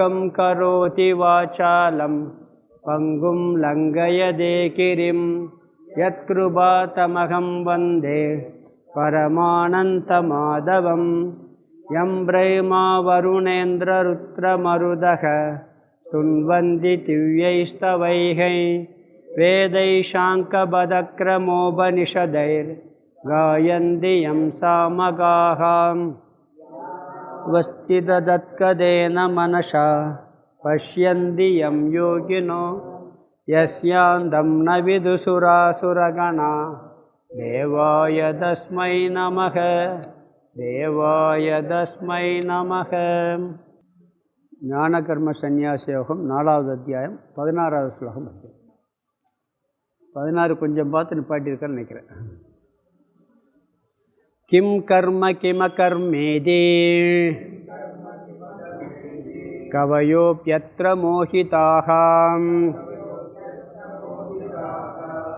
மூகம் கரோதி வாசாலம் பங்கும் லங்கயதே கிரிம் யத்கிருபாதமகம் வந்தே பரமானந்தமாதவம். யம் பிரம்மா வருணேந்திர ருத்ரமருதக துன்வந்தி திவ்யைஸ்தவைஹை வேதைஷாங்கபதக்ரமோபனிஷதைர் காயந்தி யம் சாமகாஹாம். வஸ்திததத்கதேன மனசா பஷ்யந்தி யம் யோகினோ யஸ்யாந்தம் ந விதுசுராசுரகணா தேவாய தஸ்மை நமக தேவாய தஸ்மை நமக. ஞானகர்ம சந்நியாச யோகம் 4வது அத்தியாயம் 16வது ஸ்லோகம். 16 கொஞ்சம் பார்த்து நிப்பாட்டியிருக்கேன்னு நினைக்கிறேன். கிம் கர்ம கிமகர்மேதி கவயோப்யத்ர மோஹிதாஹாம்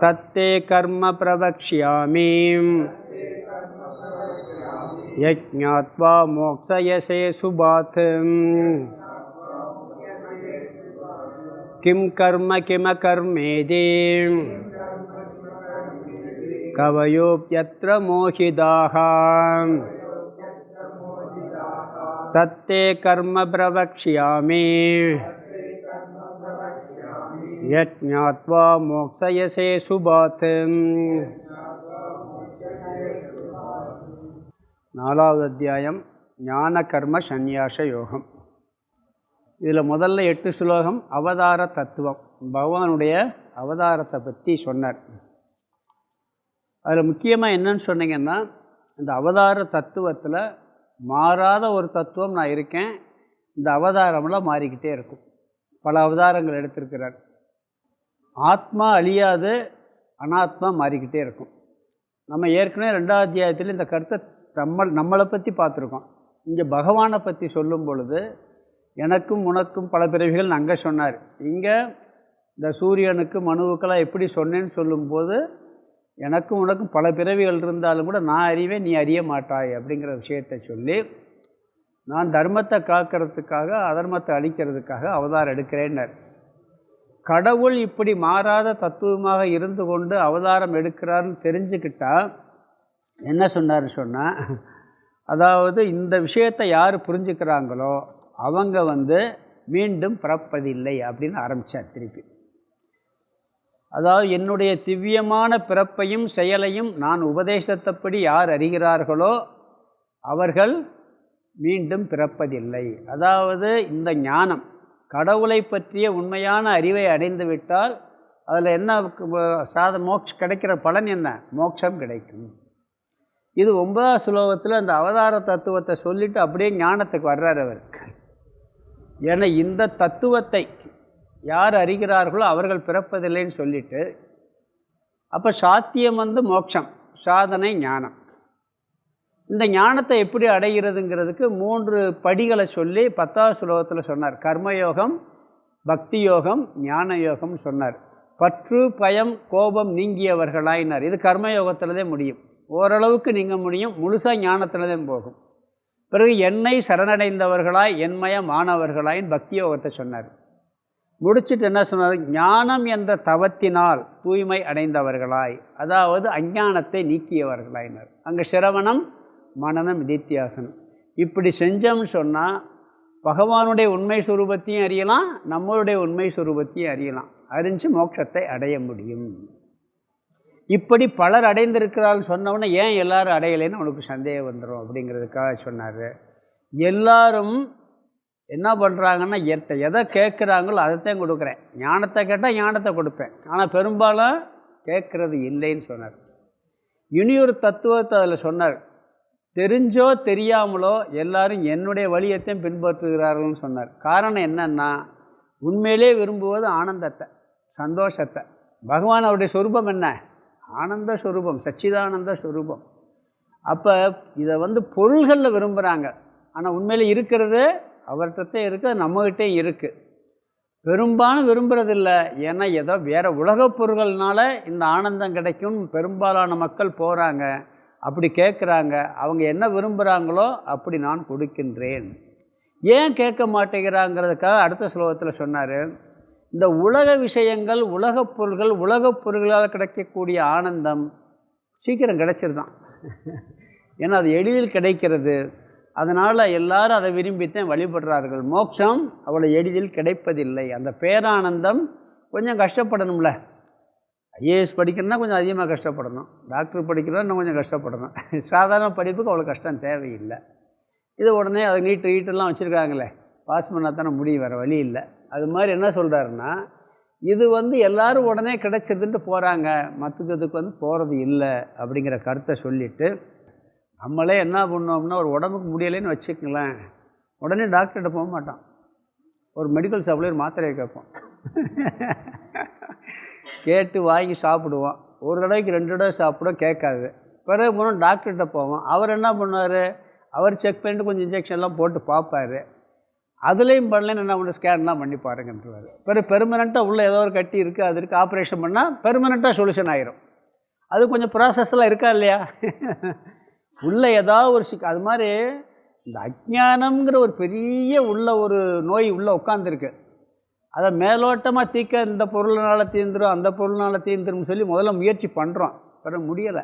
தத்தே கர்ம பிரவக்ஷ்யாமி யஜ்ஞாத்வா மோக்ஷயசே சுபாத். கிம் கர்ம கிமகர்மேதி கவயோப்யத்ர மோஹிதாஹ தத்தே கர்ம பிரவக்ஷ்யாமி யஜ்ஞாத்வா மோக்ஷயசே சுபாத். 4வது அத்தியாயம் ஞான கர்ம சந்நியாச யோகம். இதில் முதல்ல 8 ஸ்லோகம் அவதார தத்துவம், பகவானுடைய அவதாரத்தை பற்றி சொன்னார். அதில் முக்கியமாக என்னன்னு சொன்னீங்கன்னா, இந்த அவதார தத்துவத்தில் மாறாத ஒரு தத்துவம் நான் இருக்கேன், இந்த அவதாரமெல்லாம் மாறிக்கிட்டே இருக்கும். பல அவதாரங்கள் எடுத்திருக்கிறார். ஆத்மா அழியாது, அனாத்மா மாறிக்கிட்டே இருக்கும். நம்ம ஏற்கனவே 2வது அத்தியாயத்தில் இந்த கருத்தை நம்மளை பற்றி பார்த்துருக்கோம். இங்கே பகவானை பற்றி சொல்லும் பொழுது எனக்கும் உனக்கும் பல பிறவிகள் அங்கே சொன்னார். இங்கே இந்த சூரியனுக்கு மனுவுக்கெல்லாம் எப்படி சொன்னேன்னு சொல்லும்போது எனக்கும் உனக்கும் பல பிறவிகள் இருந்தாலும் கூட நான் அறிவேன், நீ அறிய மாட்டாய் அப்படிங்கிற விஷயத்தை சொல்லி, நான் தர்மத்தை காக்கிறதுக்காக அதர்மத்தை அழிக்கிறதுக்காக அவதாரம் எடுக்கிறேன்னார். கடவுள் இப்படி மாறாத தத்துவமாக இருந்து கொண்டு அவதாரம் எடுக்கிறார்னு தெரிஞ்சுக்கிட்டா என்ன சொன்னார்னு சொன்னால், அதாவது இந்த விஷயத்தை யார் புரிஞ்சுக்கிறாங்களோ அவங்க மீண்டும் பிறப்பதில்லை அப்படின்னு ஆரம்பித்தார் திருப்பி. அதாவது என்னுடைய திவ்யமான பிறப்பையும் செயலையும் நான் உபதேசத்தப்படி யார் அறிகிறார்களோ அவர்கள் மீண்டும் பிறப்பதில்லை. அதாவது இந்த ஞானம், கடவுளை பற்றிய உண்மையான அறிவை அடைந்து விட்டால் அதில் என்ன கிடைக்கிற பலன் என்ன? மோட்சம் கிடைக்கும். இது 9வது ஸ்லோகத்தில் அந்த அவதார தத்துவத்தை சொல்லிவிட்டு அப்படியே ஞானத்துக்கு வர்றார் அவருக்கு. ஏன்னா இந்த தத்துவத்தை யார் அறிகிறார்களோ அவர்கள் பிறப்பதில்லைன்னு சொல்லிட்டு, அப்போ சாத்தியம் மோட்சம், சாதனை ஞானம். இந்த ஞானத்தை எப்படி அடைகிறதுங்கிறதுக்கு 3 படிகளை சொல்லி 10வது ஸ்லோகத்தில் சொன்னார். கர்மயோகம், பக்தி யோகம், ஞான யோகம் சொன்னார். பற்று பயம் கோபம் நீங்கியவர்களாயினார். இது கர்மயோகத்தில் தான் முடியும், ஓரளவுக்கு நீங்க முடியும், முழுசாக ஞானத்தில் தான் போகும். பிறகு என்னை சரணடைந்தவர்களாய் என்மயமானவர்களாயின் பக்தி யோகத்தை சொன்னார். முடிச்சுட்டு என்ன சொன்னார்? ஞானம் என்ற தவத்தினால் தூய்மை அடைந்தவர்களாய், அதாவது அஞ்ஞானத்தை நீக்கியவர்களாயினர். அங்கே சிரவணம் மனனம் நிதித்தியாசனம் இப்படி செஞ்சோம்னு சொன்னால் பகவானுடைய உண்மை சுரூபத்தையும் அறியலாம், நம்மளுடைய உண்மை சுரூபத்தையும் அறியலாம், அறிஞ்சு மோட்சத்தை அடைய முடியும். இப்படி பலர் அடைந்திருக்கிறார்கள் சொன்னவுடனே ஏன் எல்லாரும் அடையலைன்னு உனக்கு சந்தேகம் வந்துடும் அப்படிங்கிறதுக்காக சொன்னார். எல்லாரும் என்ன பண்ணுறாங்கன்னா, எதை கேட்குறாங்களோ அதைத்தான் கொடுக்குறேன். ஞானத்தை கேட்டால் ஞானத்தை கொடுப்பேன், ஆனால் பெரும்பாலும் கேட்குறது இல்லைன்னு சொன்னார். இனியொரு தத்துவத்தை அதில் சொன்னார். தெரிஞ்சோ தெரியாமலோ எல்லாரும் என்னுடைய வழியத்தையும் பின்பற்றுகிறார்கள்னு சொன்னார். காரணம் என்னன்னா, உண்மையிலே விரும்புவது ஆனந்தத்தை, சந்தோஷத்தை. பகவான் அவருடைய சொரூபம் என்ன? ஆனந்த ஸ்வரூபம், சச்சிதானந்த ஸ்வரூபம். அப்போ இதை பொருள்களில் விரும்புகிறாங்க, ஆனால் உண்மையில் இருக்கிறது அவர்கிட்ட இருக்குது, நம்மகிட்டே இருக்குது. பெரும்பாலும் விரும்புகிறதில்ல. ஏன்னா ஏதோ வேறு உலகப் பொருள்கள்னால இந்த ஆனந்தம் கிடைக்கும் பெரும்பாலான மக்கள் போகிறாங்க, அப்படி கேட்குறாங்க. அவங்க என்ன விரும்புகிறாங்களோ அப்படி நான் கொடுக்கின்றேன். ஏன் கேட்க மாட்டேங்கிறாங்கிறதுக்காக அடுத்த ஸ்லோகத்தில் சொன்னார், இந்த உலக விஷயங்கள், உலகப் பொருள்கள், உலகப் பொருள்களால் கிடைக்கக்கூடிய ஆனந்தம் சீக்கிரம் கிடைச்சிருதான். ஏன்னா அது எளிதில் கிடைக்கிறது. அதனால் எல்லாரும் அதை விரும்பித்தான் வழிபடுறார்கள். மோட்சம் அவ்வளோ எளிதில் கிடைப்பதில்லை. அந்த பேரானந்தம் கொஞ்சம் கஷ்டப்படணும்ல. ஐஏஎஸ் படிக்கிறதுனா கொஞ்சம் அதிகமாக கஷ்டப்படணும், டாக்டர் படிக்கிறதா இன்னும் கொஞ்சம் கஷ்டப்படணும். சாதாரண படிப்புக்கு அவ்வளோ கஷ்டம் தேவையில்லை. இது உடனே அது நீட்டெல்லாம் வச்சுருக்காங்களே, பாஸ் பண்ணால் தானே முடியும், வேறு வழி இல்லை. அது மாதிரி என்ன சொல்கிறாருன்னா, இது எல்லோரும் உடனே கிடைச்சதுன்ட்டு போகிறாங்க, மற்றதுக்கு போகிறது இல்லை அப்படிங்கிற கருத்தை சொல்லிவிட்டு, நம்மளே என்ன பண்ணோம்னா ஒரு உடம்புக்கு முடியலைன்னு வச்சுக்கங்களேன், உடனே டாக்டர்கிட்ட போக மாட்டான், ஒரு மெடிக்கல் ஷாப்பில் ஒரு மாத்திரையை கேட்போம், கேட்டு வாங்கி சாப்பிடுவோம். ஒரு தடவைக்கு 2 தடவை சாப்பிடும், கேட்காது. பிறகு போனோம் டாக்டர்கிட்ட போவோம். அவர் என்ன பண்ணுவார், அவர் செக் பண்ணிட்டு கொஞ்சம் இன்ஜெக்ஷன்லாம் போட்டு பார்ப்பார். அதுலேயும் பண்ணலன்னு என்ன பண்ண, ஸ்கேன்லாம் பண்ணி பாருங்கன்றார். பிறகு பெர்மனெண்ட்டாக உள்ளே ஏதோ ஒரு கட்டி இருக்குது, அது இருக்குது, ஆப்ரேஷன் பண்ணால் பெர்மனெண்ட்டாக சொல்யூஷன் ஆகிரும். அது கொஞ்சம் ப்ராசஸ்லாம் இருக்கா இல்லையா? உள்ளே ஏதாவது ஒரு அது மாதிரி இந்த அஜ்ஞானம்ங்கிற ஒரு பெரிய உள்ள ஒரு நோய் உள்ளே உட்காந்துருக்கு. அதை மேலோட்டமாக தீர்க்க இந்த பொருளினால் தீர்ந்துடும், அந்த பொருளினால் தீர்ந்துரும்னு சொல்லி முதல்ல முயற்சி பண்ணுறோம், பிறகு முடியலை.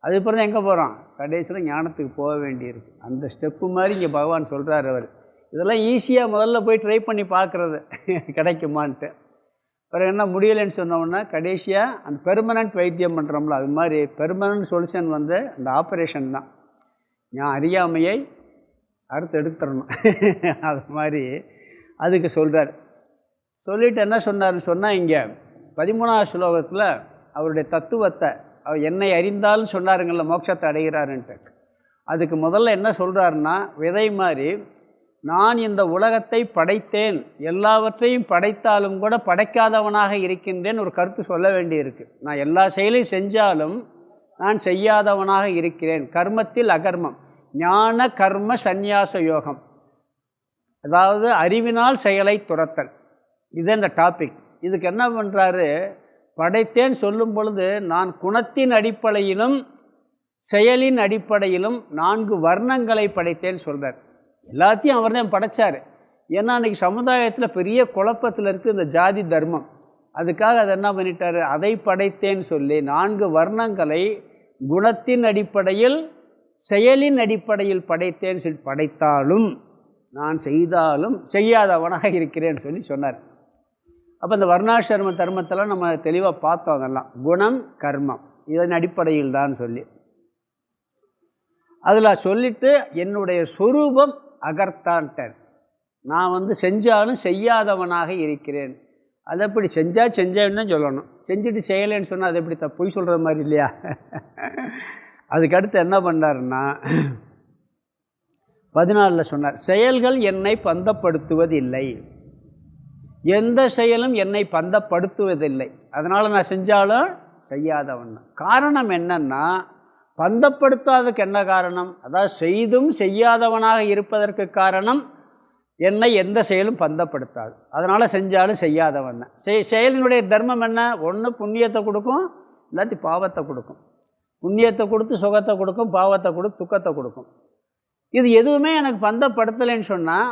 அதுக்கப்புறம் தான் எங்கே போகிறோம், கடைசியில் ஞானத்துக்கு போக வேண்டியிருக்கு. அந்த ஸ்டெப்பு மாதிரி இங்கே பகவான் சொல்கிறார். அவர் இதெல்லாம் ஈஸியாக முதல்ல போய் ட்ரை பண்ணி பார்க்குறது கிடைக்குமான்ட்டு. பிறகு என்ன முடியலைன்னு சொன்னோம்னா கடைசியாக அந்த பெர்மனண்ட் வைத்தியம் பண்ணுறோம்ல, அது மாதிரி பெர்மனண்ட் சொல்யூஷன் அந்த ஆப்ரேஷன் தான். நான் அறியாமையை அறுத்து எடுத்துடணும். அது மாதிரி அதுக்கு சொல்கிறார். சொல்லிவிட்டு என்ன சொன்னார்னு சொன்னால், இங்கே 13ஆவது ஸ்லோகத்தில் அவருடைய தத்துவத்தை, அவர் என்னை அறிந்தாலும் சொன்னாருங்கள மோட்சத்தை அடைகிறாருன்ட்டு. அதுக்கு முதல்ல என்ன சொல்கிறாருன்னா, விதை மாதிரி நான் இந்த உலகத்தை படைத்தேன், எல்லாவற்றையும் படைத்தாலும் கூட படைக்காதவனாக இருக்கின்றேன் ஒரு கருத்து சொல்ல வேண்டியிருக்கு. நான் எல்லா செயலையும் செஞ்சாலும் நான் செய்யாதவனாக இருக்கிறேன். கர்மத்தில் அகர்மம், ஞான கர்ம சந்நியாச யோகம், அதாவது அறிவினால் செயலை துரத்தல், இது இந்த டாபிக். இதுக்கு என்ன பண்ணுறாரு, படைத்தேன் சொல்லும் பொழுது நான் குணத்தின் அடிப்படையிலும் செயலின் அடிப்படையிலும் 4 வர்ணங்களை படைத்தேன்னு சொல்கிறார். எல்லாத்தையும் அவர் தான் படைத்தார். ஏன்னா அன்றைக்கி சமுதாயத்தில் பெரிய குழப்பத்தில் இருக்குது இந்த ஜாதி தர்மம். அதுக்காக அதை என்ன பண்ணிட்டார், அதை படைத்தேன்னு சொல்லி 4 வர்ணங்களை குணத்தின் அடிப்படையில் செயலின் அடிப்படையில் படைத்தேன்னு சொல்லி, படைத்தாலும் நான் செய்தாலும் செய்யாதவனாக இருக்கிறேன்னு சொல்லி சொன்னார். அப்போ இந்த வர்ணாசிரம தர்மத்தெல்லாம் நம்ம தெளிவாக பார்த்தோம். அதெல்லாம் குணம் கர்மம் இதன் அடிப்படையில் தான் சொல்லி அதில் சொல்லிவிட்டு என்னுடைய சொரூபம் அகர்த்தான்ட்டார். நான் செஞ்சாலும் செய்யாதவனாக இருக்கிறேன். அதை எப்படி செஞ்சேன்னு தான் சொல்லணும், செஞ்சுட்டு செய்யலைன்னு சொன்னால் அது எப்படி பொய் சொல்கிற மாதிரி இல்லையா? அதுக்கடுத்து என்ன பண்ணாருன்னா 14 சொன்னார், செயல்கள் என்னை பந்தப்படுத்துவதில்லை, எந்த செயலும் என்னை பந்தப்படுத்துவதில்லை, அதனால் நான் செஞ்சாலும் செய்யாதவன். காரணம் என்னன்னா, பந்தப்படுத்தாததுக்கு என்ன காரணம், அதாவது செய்தும் செய்யாதவனாக இருப்பதற்கு காரணம் என்னை எந்த செயலும் பந்தப்படுத்தாது, அதனால் செஞ்சாலும் செய்யாதவன். செயலினுடைய தர்மம் என்ன, ஒன்று புண்ணியத்தை கொடுக்கும், இல்லாட்டி பாவத்தை கொடுக்கும். புண்ணியத்தை கொடுத்து சுகத்தை கொடுக்கும், பாவத்தை கொடுத்து துக்கத்தை கொடுக்கும். இது எதுவுமே எனக்கு பந்தப்படுத்தலைன்னு சொன்னால்,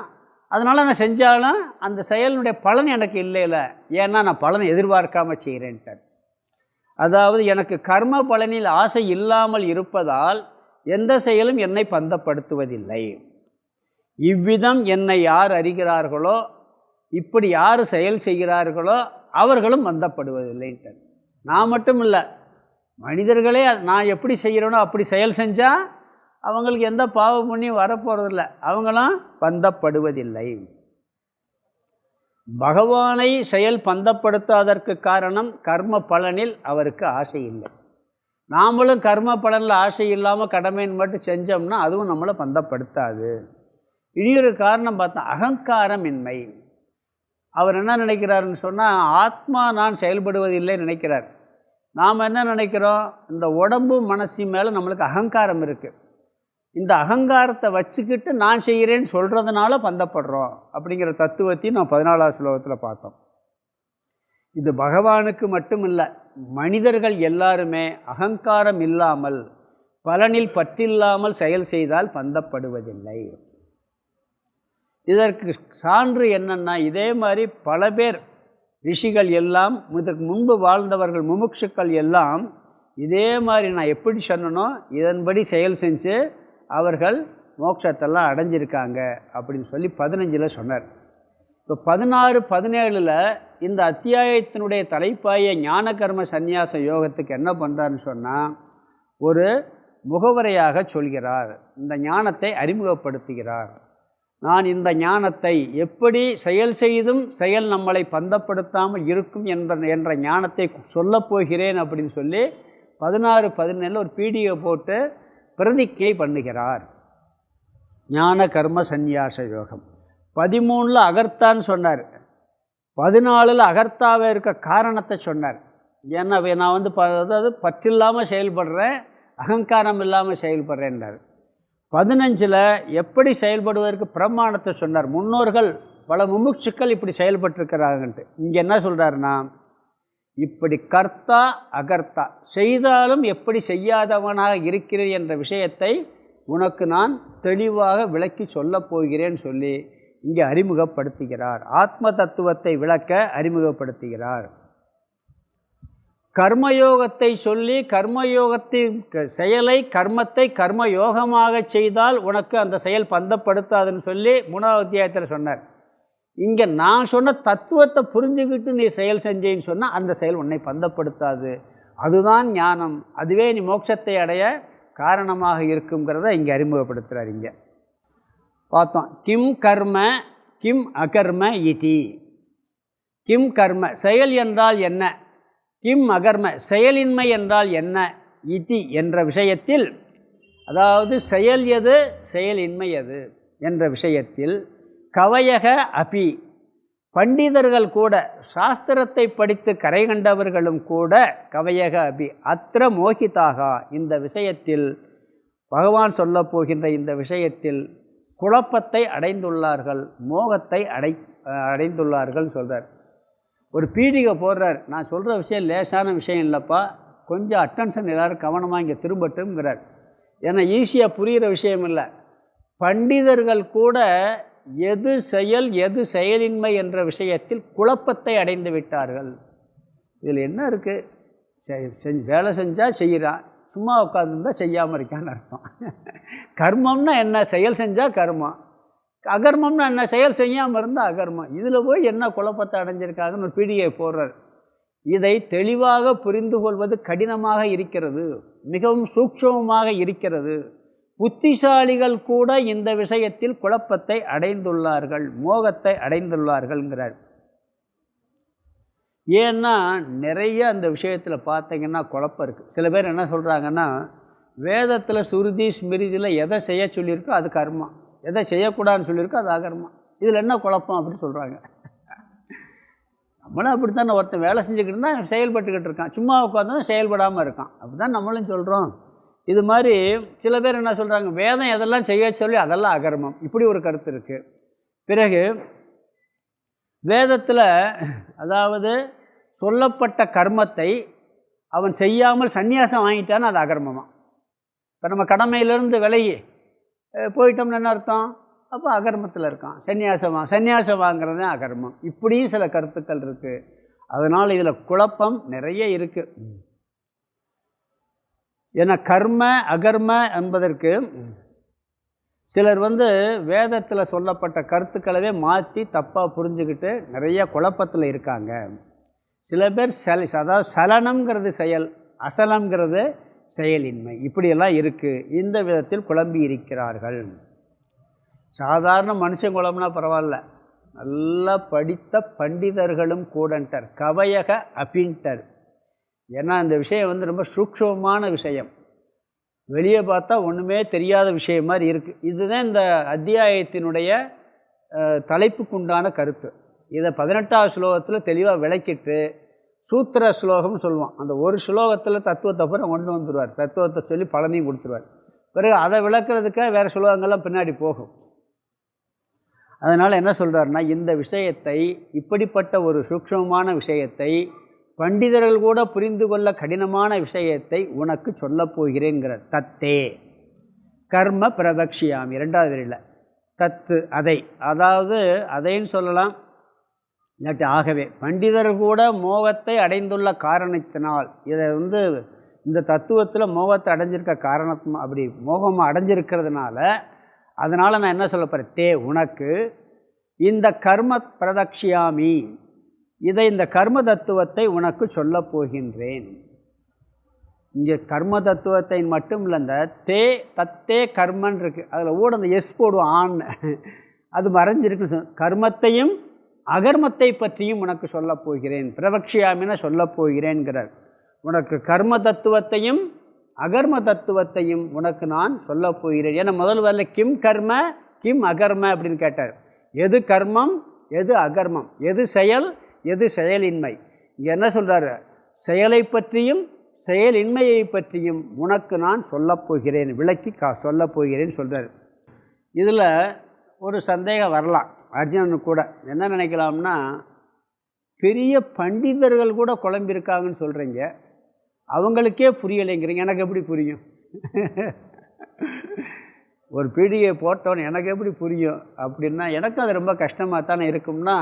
அதனால் நான் செஞ்சாலும் அந்த செயலினுடைய பலன் எனக்கு இல்லைல்ல, ஏன்னா நான் பலனை எதிர்பார்க்காமல் செய்கிறேன்ட்டார். அதாவது எனக்கு கர்ம பலனில் ஆசை இல்லாமல் இருப்பதால் எந்த செயலும் என்னை பந்தப்படுத்துவதில்லை. இவ்விதம் என்னை யார் அறிகிறார்களோ, இப்படி யார் செயல் செய்கிறார்களோ அவர்களும் பந்தப்படுவதில்லைன்ட்டார். நான் மட்டும் இல்லை, மனிதர்களே நான் எப்படி செய்கிறேனோ அப்படி செயல் செஞ்சால் அவங்களுக்கு எந்த பாவ புண்ணியம் வரப்போகிறதில்லை, அவங்களும் பந்தப்படுவதில்லை. பகவானை செயல் பந்தப்படுத்தாதற்கு காரணம் கர்ம பலனில் அவருக்கு ஆசை இல்லை. நாமளும் கர்ம பலனில் ஆசை இல்லாமல் கடமைன்னு மட்டும் செஞ்சோம்னா அதுவும் நம்மளை பந்தப்படுத்தாது. இனியொரு காரணம் பார்த்தா அகங்காரமின்மை. அவர் என்ன நினைக்கிறாருன்னு சொன்னால், ஆத்மா நான் செயல்படுவதில்லைன்னு நினைக்கிறார். நாம் என்ன நினைக்கிறோம், இந்த உடம்பு மனசு மேலே நம்மளுக்கு அகங்காரம் இருக்குது, இந்த அகங்காரத்தை வச்சுக்கிட்டு நான் செய்கிறேன்னு சொல்கிறதுனால பந்தப்படுறோம் அப்படிங்கிற தத்துவத்தையும் நான் 14ஆவது ஸ்லோகத்தில் பார்த்தோம். இது பகவானுக்கு மட்டும் இல்லை, மனிதர்கள் எல்லாருமே அகங்காரம் இல்லாமல் பலனில் பற்றில்லாமல் செயல் செய்தால் பந்தப்படுவதில்லை. இதற்கு சான்று என்னென்னா, இதே மாதிரி பல பேர் ரிஷிகள் எல்லாம், இதற்கு முன்பு வாழ்ந்தவர்கள் முமுட்சுக்கள் எல்லாம் இதே மாதிரி நான் எப்படி சொன்னனோ இதன்படி செயல் செஞ்சு அவர்கள் மோட்சத்தெல்லாம் அடைஞ்சிருக்காங்க அப்படின்னு சொல்லி 15 சொன்னார். இப்போ 16, 17 இந்த அத்தியாயத்தினுடைய தலைப்பாய ஞான கர்ம சந்நியாச யோகத்துக்கு என்ன பண்ணுறாருன்னு சொன்னால், ஒரு முகவரையாக சொல்கிறார். இந்த ஞானத்தை அறிமுகப்படுத்துகிறார். நான் இந்த ஞானத்தை எப்படி செயல் செய்தும் செயல் நம்மளை பந்தப்படுத்தாமல் இருக்கும் என்ற ஞானத்தை சொல்லப்போகிறேன் அப்படின்னு சொல்லி 16, 17 ஒரு பீடிகை போட்டு பிரதிக்கை பண்ணுகிறார். ஞான கர்ம சந்நியாச யோகம் 13 அகர்த்தான்னு சொன்னார். 14 அகர்த்தாவே இருக்க காரணத்தை சொன்னார். ஏன்னா நான் அதாவது பற்றில்லாமல் செயல்படுறேன், அகங்காரம் இல்லாமல் செயல்படுறேன்றார். 15 எப்படி செயல்படுவதற்கு பிரமாணத்தை சொன்னார். முன்னோர்கள் பல முமுட்சுக்கள் இப்படி செயல்பட்டுருக்கிறாங்கன்ட்டு. இங்கே என்ன சொல்கிறாருன்னா, இப்படி கர்த்தா அகர்த்தா செய்தாலும் எப்படி செய்யாதவனாக இருக்கிறேன் என்ற விஷயத்தை உனக்கு நான் தெளிவாக விளக்கி சொல்லப் போகிறேன்னு சொல்லி இங்கே அறிமுகப்படுத்துகிறார். ஆத்ம தத்துவத்தை விளக்க அறிமுகப்படுத்துகிறார். கர்மயோகத்தை சொல்லி கர்மயோகத்தின் செயலை கர்மத்தை கர்மயோகமாக செய்தால் உனக்கு அந்த செயல் பந்தப்படுத்தாதுன்னு சொல்லி 3வது அத்தியாயத்தில் சொன்னார். இங்கே நான் சொன்ன தத்துவத்தை புரிஞ்சுக்கிட்டு நீ செயல் செஞ்சேன்னு சொன்னால் அந்த செயல் உன்னை பந்தப்படுத்தாது. அதுதான் ஞானம், அதுவே நீ மோட்சத்தை அடைய காரணமாக இருக்குங்கிறத இங்கே அறிமுகப்படுத்துகிறார். இங்கே பார்த்தோம், கிம் கர்ம கிம் அகர்ம இதி. கிம் கர்ம செயல் என்றால் என்ன, கிம் அகர்ம செயலின்மை என்றால் என்ன, இதி என்ற விஷயத்தில், அதாவது செயல் எது செயலின்மை எது என்ற விஷயத்தில் கவயக அபி பண்டிதர்கள் கூட, சாஸ்திரத்தை படித்து கரை கண்டவர்களும் கூட கவயக அபி அத்திர மோகிதாக இந்த விஷயத்தில், பகவான் சொல்லப் போகின்ற இந்த விஷயத்தில் குழப்பத்தை அடைந்துள்ளார்கள், மோகத்தை அடைந்துள்ளார்கள் சொல்கிறார். ஒரு பீடிகை போடுறார். நான் சொல்கிற விஷயம் லேசான விஷயம் இல்லைப்பா, கொஞ்சம் அட்டென்ஷன் எல்லோரும் கவனமாக இங்கே திரும்பட்டும்ங்கிறார். ஏன்னா ஈஸியாக புரிகிற விஷயம் இல்லை. பண்டிதர்கள் கூட எது செயல் எது செயலின்மை என்ற விஷயத்தில் குழப்பத்தை அடைந்து விட்டார்கள். இதில் என்ன இருக்குது, வேலை செஞ்சால் செய்கிறான், சும்மா உட்காந்துருந்தால் செய்யாமல் இருக்கான்னு அர்த்தம். கர்மம்னா என்ன, செயல் செஞ்சால் கர்மம். அகர்மம்னா என்ன, செயல் செய்யாமல் இருந்தால் அகர்மம். இதில் போய் என்ன குழப்பத்தை அடைஞ்சிருக்காங்கன்னு ஒரு பீடிகை போடுறார். இதை தெளிவாக புரிந்து கொள்வது கடினமாக இருக்கிறது, மிகவும் சூக்ஷ்மமாக இருக்கிறது. புத்திசாலிகள் கூட இந்த விஷயத்தில் குழப்பத்தை அடைந்துள்ளார்கள், மோகத்தை அடைந்துள்ளார்கள்ங்கிறார். ஏன்னா நிறைய அந்த விஷயத்தில் பார்த்தீங்கன்னா குழப்பம் இருக்குது. சில பேர் என்ன சொல்கிறாங்கன்னா, வேதத்தில் சுருதி ஸ்மிருதியில் எதை செய்ய சொல்லியிருக்கோ அது கர்மம், எதை செய்யக்கூடாதுன்னு சொல்லியிருக்கோ அது அகர்மம், இதில் என்ன குழப்பம் அப்படின்னு சொல்கிறாங்க. நம்மளும் அப்படி தானே, ஒருத்தன் வேலை செஞ்சுக்கிட்டு இருந்தால் செயல்பட்டுக்கிட்டு இருக்கான், சும்மா உட்காந்து செயல்படாமல் இருக்கான், அப்படி தான் நம்மளும் சொல்கிறோம். இது மாதிரி சில பேர் என்ன சொல்கிறாங்க, வேதம் எதெல்லாம் செய்ய சொல்லி அதெல்லாம் அகர்மம், இப்படி ஒரு கருத்து இருக்குது. பிறகு வேதத்தில் அதாவது சொல்லப்பட்ட கர்மத்தை அவன் செய்யாமல் சந்நியாசம் வாங்கிட்டான்னு அது அகர்மமாக. இப்போ நம்ம கடமையிலேருந்து விலகி போயிட்டோம்னு என்ன அர்த்தம், அப்போ அகர்மத்தில் இருக்கான். சந்நியாசம் வாங்கிறது அகர்மம். இப்படியும் சில கருத்துக்கள் இருக்குது. அதனால் இதில் குழப்பம் நிறைய இருக்குது. ஏன்னா கர்ம அகர்ம என்பதற்கு சிலர் வேதத்தில் சொல்லப்பட்ட கருத்துக்களவே மாற்றி தப்பாக புரிஞ்சுக்கிட்டு நிறைய குழப்பத்தில் இருக்காங்க. சில பேர் அதாவது சலனம்ங்கிறது செயல், அசலம்ங்கிறது செயலின்மை, இப்படியெல்லாம் இருக்குது. இந்த விதத்தில் குழம்பி இருக்கிறார்கள். சாதாரண மனுஷன் குழம்புனா பரவாயில்ல, நல்லா படித்த பண்டிதர்களும் கூடன்டர், கவயக அபின்டர். ஏன்னா இந்த விஷயம் ரொம்ப சூக்ஷ்மமான விஷயம், வெளியே பார்த்தா ஒன்றுமே தெரியாத விஷயம் மாதிரி இருக்குது. இதுதான் இந்த அத்தியாயத்தினுடைய தலைப்புக்குண்டான கருத்து. இதை 18வது ஸ்லோகத்தில் தெளிவாக விளக்கிட்டு சூத்திர ஸ்லோகம்னு சொல்லுவான். அந்த ஒரு ஸ்லோகத்தில் தத்துவத்தை பூரா கொண்டு வந்துடுவார், தத்துவத்தை சொல்லி பலனையும் கொடுத்துருவார். பிறகு அதை விளக்குறதுக்காக வேறு ஸ்லோகங்கள்லாம் பின்னாடி போகும். அதனால் என்ன சொல்கிறாருன்னா, இந்த விஷயத்தை, இப்படிப்பட்ட ஒரு சூக்ஷ்மமான விஷயத்தை, பண்டிதர்கள் கூட புரிந்து கொள்ள கடினமான விஷயத்தை உனக்கு சொல்லப் போகிறேங்கிறார். தத்தே கர்ம பிரபக்ஷியாமி, 2வது வரியில் தத்து அதை, அதாவது அதைன்னு சொல்லலாம். இல்லாட்டி ஆகவே பண்டிதர் கூட மோகத்தை அடைந்துள்ள காரணத்தினால், இதை இந்த தத்துவத்தில் மோகத்தை அடைஞ்சிருக்க காரணம், அப்படி மோகமாக அடைஞ்சிருக்கிறதுனால, அதனால் நான் என்ன சொல்ல போகிறேன், தே உனக்கு இந்த கர்ம பிரதக்ஷியாமி, இந்த கர்ம தத்துவத்தை உனக்கு சொல்லப் போகின்றேன். இங்கே கர்ம தத்துவத்தை மட்டும் இல்லை, இந்த தத்தே கர்மன் இருக்குது, அதில் கூட அந்த எஸ் போடுவோம் ஆண், அது மறைஞ்சிருக்கு. கர்மத்தையும் அகர்மத்தை பற்றியும் உனக்கு சொல்லப் போகிறேன், பிரபக்ஷியாமின சொல்லப் போகிறேன்கிறார். உனக்கு கர்ம தத்துவத்தையும் அகர்ம தத்துவத்தையும் உனக்கு நான் சொல்லப் போகிறேன். ஏன்னா முதல் வரல கிம் கர்ம கிம் அகர்ம அப்படின்னு கேட்டார். எது கர்மம் எது அகர்மம், எது செயல் எது செயலின்மை. இங்கே என்ன சொல்கிறார், செயலை பற்றியும் செயலின்மையை பற்றியும் உனக்கு நான் சொல்லப் போகிறேன், விளக்கி சொல்லப் போகிறேன்னு சொல்கிறார். இதில் ஒரு சந்தேகம் வரலாம் அர்ஜுனனுக்கு கூட. என்ன நினைக்கலாம்னா, பெரிய பண்டிதர்கள் கூட குழம்பிருக்காங்கன்னு சொல்கிறீங்க, அவங்களுக்கே புரியலைங்கிறீங்க, எனக்கு எப்படி புரியும்? ஒரு பீடிகை போட்டவன் எனக்கு எப்படி புரியும் அப்படின்னா, எனக்கும் அது ரொம்ப கஷ்டமாக தானே இருக்கும்னா,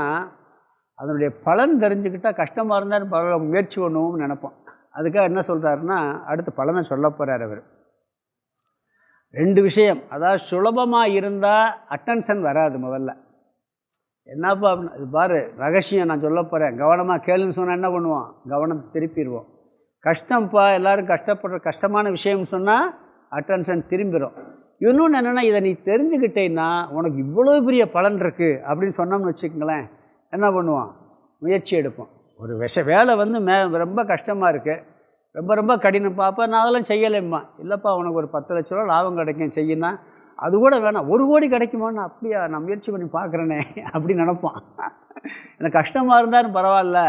அதனுடைய பலன் தெரிஞ்சுக்கிட்டால் கஷ்டமாக இருந்தால் முயற்சி பண்ணுவோம்னு நினைப்போம். அதுக்காக என்ன சொல்கிறாருன்னா, அடுத்து பலனை சொல்ல போகிறார் அவர். 2 விஷயம். அதாவது சுலபமாக இருந்தால் அட்டென்ஷன் வராது. முதல்ல என்னப்பா அப்படின்னா, இது பாரு ரகசியம் நான் சொல்ல போகிறேன், கவனமாக கேளுன்னு சொன்னால் என்ன பண்ணுவோம், கவனத்தை திருப்பிடுவோம். கஷ்டம்ப்பா எல்லோரும் கஷ்டப்படுற கஷ்டமான விஷயம்னு சொன்னால் அட்டென்ஷன் திரும்பிடும். இன்னொன்று என்னென்னா, இதை நீ தெரிஞ்சுக்கிட்டேன்னா உனக்கு இவ்வளோ பெரிய பலன் இருக்குது அப்படின்னு சொன்னோம்னு வச்சுக்கோங்களேன், என்ன பண்ணுவோம், முயற்சி எடுப்போம். ஒரு வேலை ரொம்ப கஷ்டமாக இருக்குது, ரொம்ப கடினம் பாப்பா, நான் அதெல்லாம் செய்யலைம்மா. இல்லைப்பா உனக்கு ஒரு 10 லட்ச ரூபா லாபம் கிடைக்கும் செய்யினா, அது கூட வேணாம், 1 கோடி கிடைக்குமான்னு, அப்படியா நான் முயற்சி பண்ணி பார்க்குறேனே அப்படின்னு நினப்பான். எனக்கு கஷ்டமாக இருந்தாலும் பரவாயில்ல,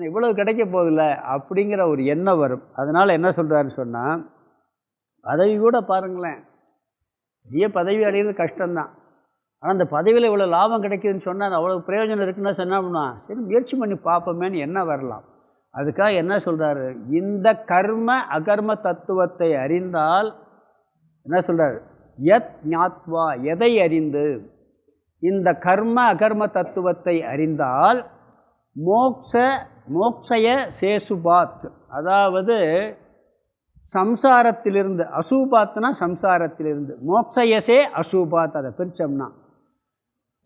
இவ்வளவு கிடைக்க போதில்ல அப்படிங்கிற ஒரு எண்ணம் வரும். அதனால் என்ன சொல்கிறாருன்னு சொன்னால், பதவி கூட பாருங்களேன், பெரிய பதவி அடைகிறது கஷ்டம்தான், ஆனால் அந்த பதவியில் இவ்வளோ லாபம் கிடைக்குதுன்னு சொன்னால் அவ்வளோ பிரயோஜனம் இருக்குன்னா சொன்னா, சரி முயற்சி பண்ணி பார்ப்போமேன்னு என்ன வரலாம். அதுக்காக என்ன சொல்கிறாரு, இந்த கர்ம அகர்ம தத்துவத்தை அறிந்தால், என்ன சொல்கிறார், யத் ஞாத்வா, எதை அறிந்து, இந்த கர்ம அகர்ம தத்துவத்தை அறிந்தால் மோக்ஷய சேசுபாத், அதாவது சம்சாரத்திலிருந்து, அசூபாத்னா சம்சாரத்திலிருந்து, மோக்ஷயசே அசூபாத், அதை பிரித்தோம்னா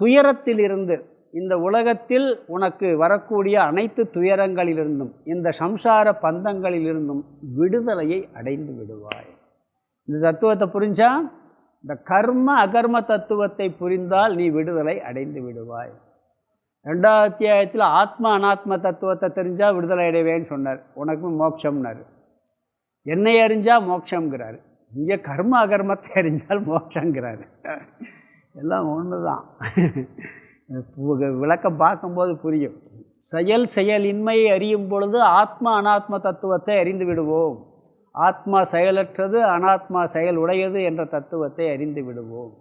துயரத்திலிருந்து, இந்த உலகத்தில் உனக்கு வரக்கூடிய அனைத்து துயரங்களிலிருந்தும் இந்த சம்சார பந்தங்களிலிருந்தும் விடுதலையை அடைந்து விடுவாய். இந்த தத்துவத்தை புரிஞ்சா, இந்த கர்ம அகர்ம தத்துவத்தை புரிந்தால் நீ விடுதலை அடைந்து விடுவாய். 2வது அத்தியாயத்தில் ஆத்மா அனாத்ம தத்துவத்தை தெரிஞ்சால் விடுதலை அடைவேன்னு சொன்னார், உனக்கு மோட்சம்னார். என்னை அறிஞ்சால் மோட்சங்கிறாரு, இங்கே கர்ம அகர்மத்தை அறிஞ்சால் மோட்சங்கிறாரு. எல்லாம் ஒன்று தான். விளக்கம் பார்க்கும்போது புரியும். செயலின்மையை அறியும் பொழுது ஆத்மா அனாத்ம தத்துவத்தை அறிந்து விடுவோம். ஆத்மா செயலற்றது, அனாத்மா செயல் உடையது என்ற தத்துவத்தை அறிந்து விடுவோம்.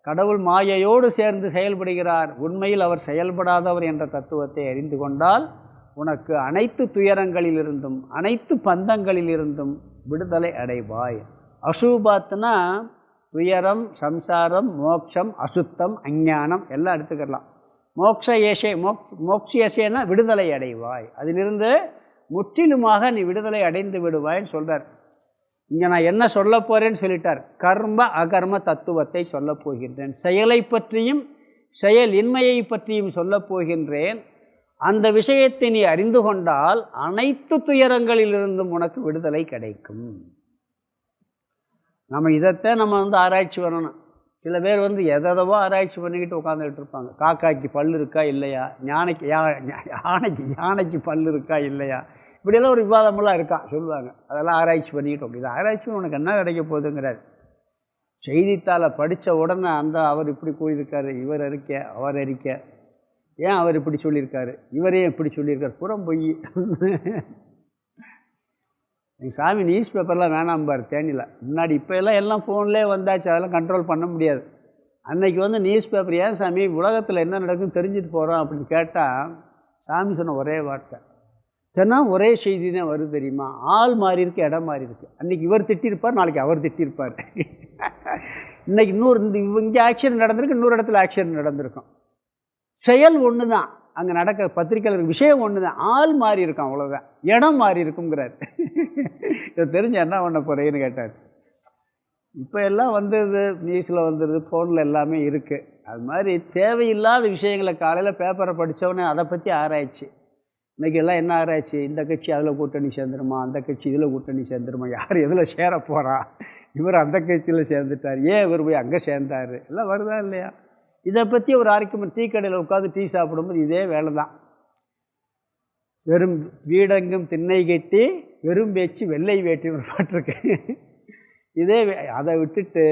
கடவுள் மாயையோடு சேர்ந்து செயல்படுகிறார், உண்மையில் அவர் செயல்படாதவர் என்ற தத்துவத்தை அறிந்து கொண்டால் உனக்கு அனைத்து துயரங்களிலிருந்தும் அனைத்து பந்தங்களிலிருந்தும் விடுதலை அடைவாய். அசூபாத்னா துயரம், சம்சாரம், மோட்சம், அசுத்தம், அஞ்ஞானம் எல்லாம் எடுத்துக்கலாம். மோக்ஷேசேனா விடுதலை அடைவாய், அதிலிருந்து முற்றிலுமாக நீ விடுதலை அடைந்து விடுவாய்ன்னு சொல்கிறார். இங்கே நான் என்ன சொல்ல போகிறேன்னு சொல்லிட்டார், கர்ம அகர்ம தத்துவத்தை சொல்லப் போகின்றேன், செயலை பற்றியும் செயலின்மையை பற்றியும் சொல்லப் போகின்றேன். அந்த விஷயத்தை நீ அறிந்து கொண்டால் அனைத்து துயரங்களிலிருந்தும் உனக்கு விடுதலை கிடைக்கும். இதைத்தான் நம்ம ஆராய்ச்சி பண்ணணும். சில பேர் எதவோ ஆராய்ச்சி பண்ணிக்கிட்டு உட்காந்துக்கிட்டு இருப்பாங்க. காக்காய்க்கு பல் இருக்கா இல்லையா, யானைக்கு பல் இருக்கா இல்லையா, இப்படியெல்லாம் ஒரு விவாதமெல்லாம் இருக்கான் சொல்லுவாங்க. அதெல்லாம் ஆராய்ச்சி பண்ணிக்கிட்டு, இது ஆராய்ச்சி உனக்கு என்ன கிடைக்க போகுதுங்கிறார். செய்தித்தாளை படித்த உடனே அவர் இப்படி கூறியிருக்காரு, இவர் அறிக்க அவர் அறிக்க, ஏன் அவர் இப்படி சொல்லியிருக்காரு, இவரே இப்படி சொல்லியிருக்காரு, புறம் பொய். எங்கள் சாமி நியூஸ் பேப்பர்லாம் வேணாம்பார் தேனியில் முன்னாடி. இப்போ எல்லாம் ஃபோன்லேயே வந்தாச்சு, அதெல்லாம் கண்ட்ரோல் பண்ண முடியாது. அன்றைக்கி நியூஸ் பேப்பர், ஏன் சாமி உலகத்தில் என்ன நடக்குதுன்னு தெரிஞ்சுட்டு போகிறோம் அப்படின்னு கேட்டால், சாமி சொன்ன ஒரே வார்த்தை, தினம் ஒரே செய்தி தான் வருது தெரியுமா, ஆள் மாறி இருக்கு, இடம் மாறி இருக்குது. அன்றைக்கி இவர் திட்டிருப்பார், நாளைக்கு அவர் திட்டிருப்பார். இன்றைக்கி இங்கே ஆக்சிடென்ட் நடந்திருக்கு, இன்னொரு இடத்துல ஆக்சிடென்ட் நடந்திருக்கும். செயல் ஒன்று தான், அங்கே நடக்க பத்திரிக்கையில் விஷயம் ஒன்று தான், ஆள் மாறி இருக்கும், அவ்வளோதான். இடம் மாறி இருக்குங்கிறார். இதை தெரிஞ்சு என்ன பண்ண போகிறேன்னு கேட்டார். இப்போ எல்லாம் வந்துடுது, நியூஸில் வந்துடுது, ஃபோனில் எல்லாமே இருக்குது. அது மாதிரி தேவையில்லாத விஷயங்களை காலையில் பேப்பரை படித்தவொடனே அதை பற்றி ஆராய்ச்சி. இன்றைக்கி எல்லாம் என்ன ஆராய்ச்சி, இந்த கட்சி அதில் கூட்டணி சேர்ந்துருமா, அந்த கட்சி இதில் கூட்டணி சேர்ந்துருமா, யார் எதில் சேர போகிறா, இவர் அந்த கட்சியில் சேர்ந்துட்டார், ஏன் இவர் போய் அங்கே சேர்ந்தார், எல்லாம் வருதா இல்லையா? இதை பற்றி ஒரு ஆர்குமெண்ட். டீ கடையில் உட்காந்து டீ சாப்பிடும்போது இதே வேலை தான். வெறும் வீடெங்கும் திண்ணை கட்டி வெறும் பேச்சு வெள்ளை வேட்டி ஒரு பாட்டிருக்கேன். இதே அதை விட்டுட்டு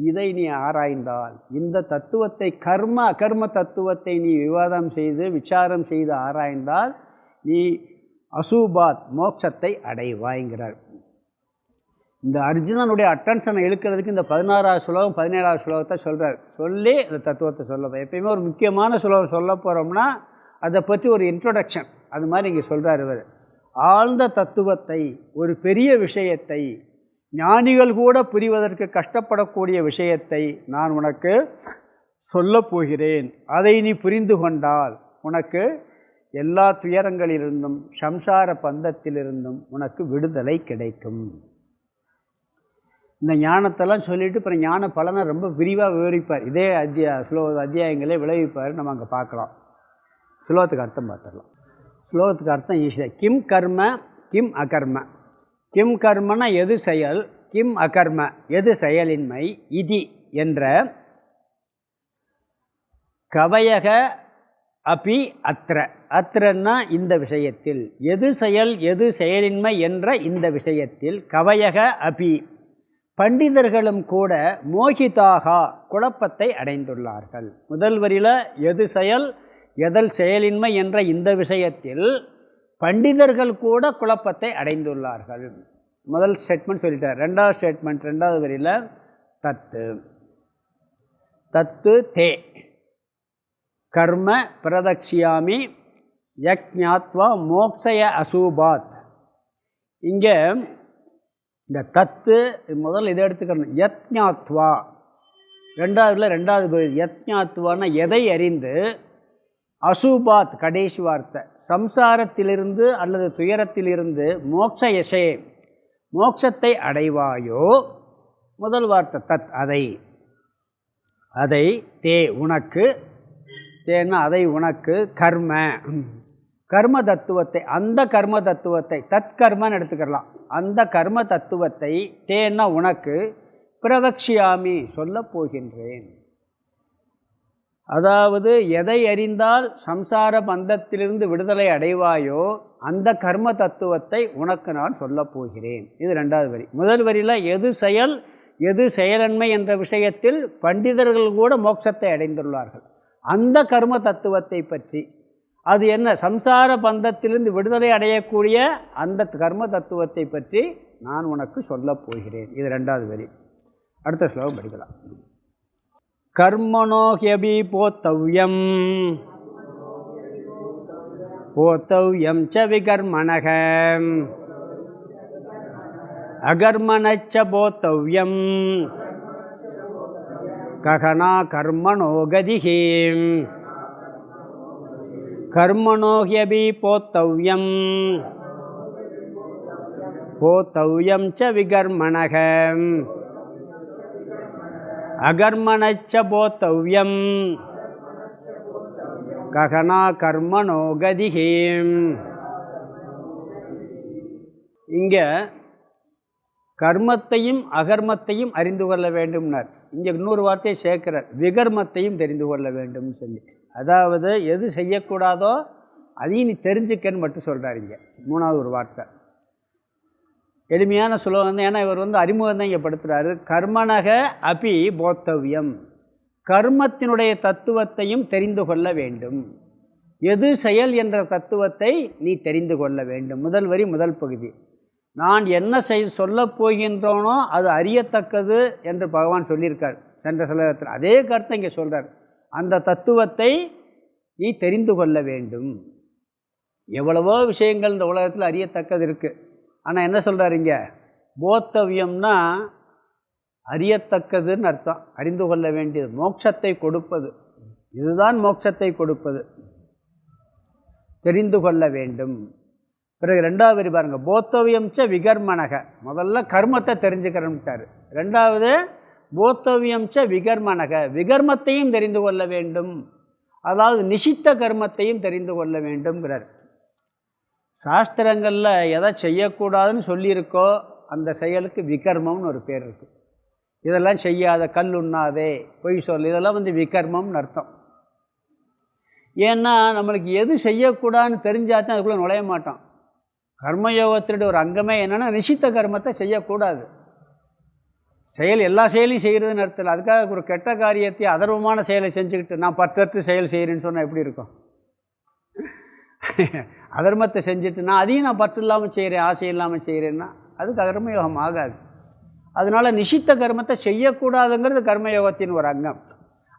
இதை நீ ஆராய்ந்தால், இந்த தத்துவத்தை அகர்ம தத்துவத்தை நீ விவாதம் செய்து விசாரம் செய்து ஆராய்ந்தால் நீ அசூபாத் மோட்சத்தை அடைவாய்ங்கிறார். இந்த அர்ஜுனனுடைய அட்டென்ஷனை இழுக்கிறதுக்கு இந்த 16வது ஸ்லோகம் 17வது ஸ்லோகத்தை சொல்கிறார். சொல்லி இந்த தத்துவத்தை சொல்ல எப்பயுமே ஒரு முக்கியமான ஸ்லோகம் சொல்ல போகிறோம்னா அதை பற்றி ஒரு இன்ட்ரொடக்ஷன் அது மாதிரி இங்கே சொல்கிறார் இவர். ஆழ்ந்த தத்துவத்தை, ஒரு பெரிய விஷயத்தை, ஞானிகள் கூட புரிவதற்கு கஷ்டப்படக்கூடிய விஷயத்தை நான் உனக்கு சொல்லப் போகிறேன். அதை நீ புரிந்து கொண்டால் உனக்கு எல்லா துயரங்களிலிருந்தும் சம்சார பந்தத்திலிருந்தும் உனக்கு விடுதலை கிடைக்கும். இந்த ஞானத்தெல்லாம் சொல்லிவிட்டு அப்புறம் ஞான பலனை ரொம்ப விரிவாக விவரிப்பார். இதே அத்தியாயங்களே விளைவிப்பார். நம்ம அங்கே பார்க்கலாம். ஸ்லோகத்துக்கு அர்த்தம் பார்த்துடலாம். ஸ்லோகத்துக்கு அர்த்தம் ஈஸியாக. கிம் கர்ம கிம் அகர்ம. கிம் கர்மனா எது செயல், கிம் அகர்ம எது செயலின்மை, இதி என்ற கவயக அபி அத்திர. அத்திரன்னா இந்த விஷயத்தில், எது செயல் எது செயலின்மை என்ற இந்த விஷயத்தில், கவயக அபி பண்டிதர்களும் கூட மோகிதாக குழப்பத்தை அடைந்துள்ளார்கள். முதல் வரியில் எது செயல் எதல் செயலின்மை என்ற இந்த விஷயத்தில் பண்டிதர்கள் கூட குழப்பத்தை அடைந்துள்ளார்கள். முதல் ஸ்டேட்மெண்ட் சொல்லிட்டார். ரெண்டாவது ஸ்டேட்மெண்ட், ரெண்டாவது வரியில் தத்து தே கர்ம பிரதக்ஷியாமி யக்ஞாத்வா மோக்ஷய அசூபாத். இங்கே இந்த தத்து முதல்ல இதை எடுத்துக்கணும். யத்ஞாத்வா ரெண்டாவது பகுதி. யத்ஞாத்வான்னா எதை அறிந்து, அசூபாத் கடைசி வார்த்தை, சம்சாரத்திலிருந்து அல்லது துயரத்திலிருந்து மோக்ஷயசே மோட்சத்தை அடைவாயோ. முதல் வார்த்தை தத் அதை தே உனக்கு, தேன்னா அதை உனக்கு, கர்ம தத்துவத்தை, அந்த கர்ம தத்துவத்தை, தற்கர்மன்னு எடுத்துக்கலாம். அந்த கர்ம தத்துவத்தை தேன்னா உனக்கு, பிரவக்ஷியாமி சொல்ல போகின்றேன். அதாவது எதை அறிந்தால் சம்சார பந்தத்திலிருந்து விடுதலை அடைவாயோ அந்த கர்ம தத்துவத்தை உனக்கு நான் சொல்லப் போகிறேன். இது ரெண்டாவது வரி. முதல் வரியில் எது செயல் எது செயலன்மை என்ற விஷயத்தில் பண்டிதர்கள் கூட மோட்சத்தை அடைந்துள்ளார்கள். அந்த கர்ம தத்துவத்தை பற்றி, அது என்ன, சம்சார பந்தத்திலிருந்து விடுதலை அடையக்கூடிய அந்த கர்ம தத்துவத்தை பற்றி நான் உனக்கு சொல்லப் போகிறேன். இது ரெண்டாவது வரி. அடுத்த ஸ்லோகம் படிக்கலாம். கர்மணோ ஹ்யபி போத்தவ்யம் ச விகர்மணக அகர்மணச்ச போத்தவ்யம் ககனா கர்மணோ கதிஹி. கர்மணோ ஹ்யபி போத்தவ்யம் ச விகர்மணக அகர்மணச்ச போத்தவ்யம் ககனா கர்மணோ கதிஹி. இங்கே கர்மத்தையும் அகர்மத்தையும் அறிந்து கொள்ள வேண்டும்னார். இங்கே இன்னொரு வார்த்தையை சேர்க்கிறார், விகர்மத்தையும் தெரிந்து கொள்ள வேண்டும் சொல்லி. அதாவது எது செய்யக்கூடாதோ அதையும் நீ தெரிஞ்சுக்கன்னு மட்டும் சொல்கிறார். இங்கே மூணாவது ஒரு வார்த்தை எளிமையான சுலோகம் தான். ஏன்னா இவர் அறிமுகம் தான் இங்கே படுத்துகிறாரு. கர்மணக அபி போத்தவ்யம், கர்மத்தினுடைய தத்துவத்தையும் தெரிந்து கொள்ள வேண்டும். எது செயல் என்ற தத்துவத்தை நீ தெரிந்து கொள்ள வேண்டும். முதல் வரி முதல் பகுதி. நான் என்ன சொல்லப் போகின்றோனோ அது அறியத்தக்கது என்று பகவான் சொல்லியிருக்கார் சென்ற சிலத்தில். அதே கருத்தை இங்கே சொல்கிறார். அந்த தத்துவத்தை நீ தெரிந்து கொள்ள வேண்டும். எவ்வளவோ விஷயங்கள் இந்த உலகத்தில் அறியத்தக்கது இருக்குது. ஆனால் என்ன சொல்கிறார் இங்கே, போத்தவியம்னா அறியத்தக்கதுன்னு அர்த்தம், அறிந்து கொள்ள வேண்டியது, மோட்சத்தை கொடுப்பது. இதுதான் மோட்சத்தை கொடுப்பது, தெரிந்து கொள்ள வேண்டும். பிறகு ரெண்டாவது வரி பாருங்கள், போத்தவியம்ச்ச விகர்மனக. முதல்ல கர்மத்தை தெரிஞ்சுக்கிறோம்ட்டார். ரெண்டாவது போத்தவியம்ச்ச விகர்மனக, விகர்மத்தையும் தெரிந்து கொள்ள வேண்டும், அதாவது நிஷித்த கர்மத்தையும் தெரிந்து கொள்ள வேண்டும்ங்கிறார். சாஸ்திரங்களில் எதை செய்யக்கூடாதுன்னு சொல்லியிருக்கோ அந்த செயலுக்கு விகர்மம்னு ஒரு பேர் இருக்குது. இதெல்லாம் செய்யாத, கல் உண்ணாதே, பொய் சொல், இதெல்லாம் விகர்மம்னு அர்த்தம். ஏன்னா நம்மளுக்கு எது செய்யக்கூடாதுன்னு தெரிஞ்சாதான் அதுக்குள்ளே நுழைய மாட்டோம். கர்மயோகத்தினுடைய ஒரு அங்கமே என்னென்னா நிஷித்த கர்மத்தை செய்யக்கூடாது. செயல் எல்லா செயலையும் செய்கிறதுன்னு அர்த்தம். அதுக்காக ஒரு கெட்ட காரியத்தை அதர்வமான செயலை செஞ்சுக்கிட்டு நான் பற்றற்று செயல் செய்கிறேன்னு சொன்னால் எப்படி இருக்கும்? அதர்மத்தை செஞ்சுட்டு நான் அதையும் நான் பற்று இல்லாமல் செய்கிறேன், ஆசை இல்லாமல் செய்கிறேன்னா அதுக்கு கர்மயோகம் ஆகாது. அதனால் நிஷித்த கர்மத்தை செய்யக்கூடாதுங்கிறது கர்மயோகத்தின் ஒரு அங்கம்.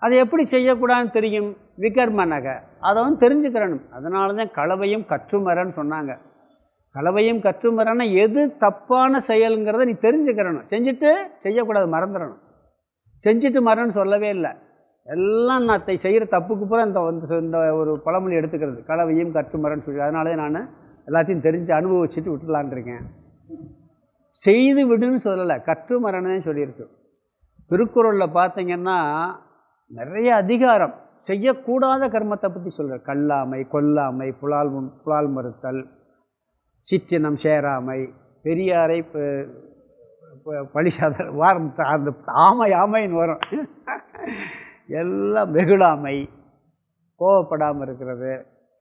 அதை எப்படி செய்யக்கூடாதுன்னு தெரியும்? விகர்மனக, அதை தெரிஞ்சுக்கிறணும். அதனால தான் களவையும் கற்றுமரன்னு சொன்னாங்க. களவையும் கற்றுமரன்னா எது தப்பான செயலுங்கிறத நீ தெரிஞ்சுக்கிறணும். செஞ்சுட்டு செய்யக்கூடாது, மறந்துடணும். செஞ்சுட்டு மரன்னு சொல்லவே இல்லை. எல்லாம் நான் செய்கிற தப்புக்கு பூரா இந்த ஒரு பழமொழி எடுத்துக்கிறது, களவையும் கற்றுமரன்னு சொல்லி. அதனால தான் நான் எல்லாத்தையும் தெரிஞ்சு அனுபவிச்சுட்டு விட்டுலான் இருக்கேன். செய்து விடுன்னு சொல்லலை, கற்றுமரன்னு சொல்லியிருக்கு. திருக்குறளில் பார்த்தீங்கன்னா நிறைய அதிகாரம் செய்யக்கூடாத கர்மத்தை பற்றி சொல்கிறார். கல்லாமை, கொல்லாமை, புலால் மறுத்தல், சிற்றினம் சேராமை, பெரியாரை பழிசாத அந்த ஆமைன்னு வரும் எல்லாம், வெகுளாமை, கோவப்படாமல் இருக்கிறது,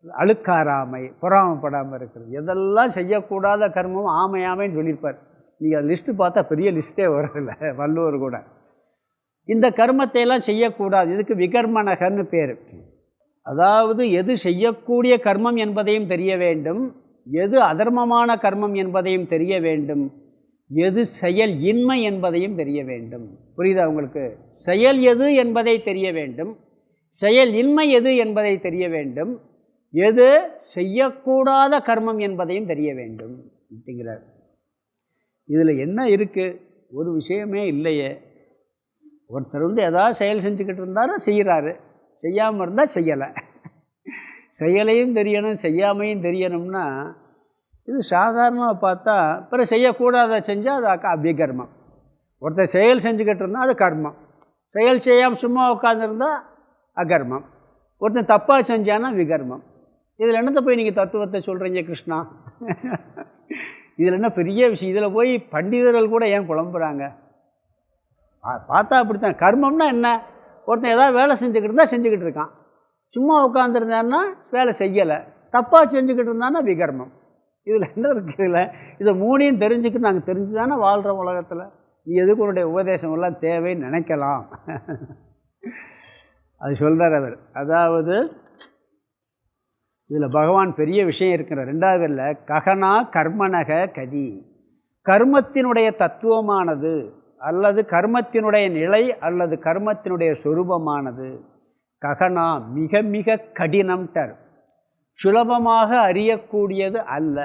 அழுக்காராமை, பொறாமப்படாமல் இருக்கிறது, எதெல்லாம் செய்யக்கூடாத கர்மம் ஆமைன்னு சொல்லியிருப்பார். நீங்கள் அந்த லிஸ்ட்டு பார்த்தா பெரிய லிஸ்ட்டே வரதில்லை, வள்ளுவர் கூட. இந்த கர்மத்தை எல்லாம் செய்யக்கூடாது, இதுக்கு விகர்மனகன்னு பேர். அதாவது எது செய்யக்கூடிய கர்மம் என்பதையும் தெரிய வேண்டும், எது அதர்மமான கர்மம் என்பதையும் தெரிய வேண்டும், எது செயல் இன்மை என்பதையும் தெரிய வேண்டும். புரியுதா உங்களுக்கு? செயல் எது என்பதை தெரிய வேண்டும், செயல் இன்மை எது என்பதை தெரிய வேண்டும், எது செய்யக்கூடாத கர்மம் என்பதையும் தெரிய வேண்டும் அப்படிங்கிறார். இதில் என்ன இருக்குது? ஒரு விஷயமே இல்லையே. ஒருத்தர் ஏதாவது செயல் செஞ்சுக்கிட்டு இருந்தாலும் செய்கிறாரு, செய்யாமல் இருந்தால் செய்யலை. செயலையும் தெரியணும், செய்யாமையும் தெரியணும்னா இது சாதாரணமாக பார்த்தா, பிறகு செய்யக்கூடாத செஞ்சால் அது அபிகர்மம். ஒருத்தர் செயல் செஞ்சுக்கிட்டு இருந்தால் அது கர்மம், செயல் செய்யாமல் சும்மா உட்காந்துருந்தால் அகர்மம், ஒருத்தன் தப்பாக செஞ்சானா விகர்மம். இதில் என்னத்தை போய் நீங்கள் தத்துவத்தை சொல்கிறீங்க கிருஷ்ணா? இதில் என்ன பெரிய விஷயம்? இதில் போய் பண்டிதர்கள் கூட ஏன் குழம்புறாங்க? பார்த்தா அப்படித்தான். கர்மம்னா என்ன? ஒருத்தன் ஏதாவது வேலை செஞ்சுக்கிட்டு இருந்தால் செஞ்சுக்கிட்டு இருக்கான், சும்மா உட்காந்துருந்தான்னா வேலை செய்யலை, தப்பாக செஞ்சுக்கிட்டு இருந்தான்னா விகர்மம். இதில் என்ன இருக்குதுல்ல? இதை மூணையும் தெரிஞ்சுக்கிட்டு நாங்கள் தெரிஞ்சு தானே வாழ்கிற உலகத்தில். நீ எதுக்கு உன்னுடைய உபதேசமெல்லாம் தேவைன்னு நினைக்கலாம். அது சொல்கிறார் அவர். அதாவது இதில் பகவான் பெரிய விஷயம் இருக்கிற. ரெண்டாவதுல ககனா கர்மனக கதி, கர்மத்தினுடைய தத்துவமானது அல்லது கர்மத்தினுடைய நிலை அல்லது கர்மத்தினுடைய சொரூபமானது ககனா மிக மிக கடினம்ட்டார். சுலபமாக அறியக்கூடியது அல்ல.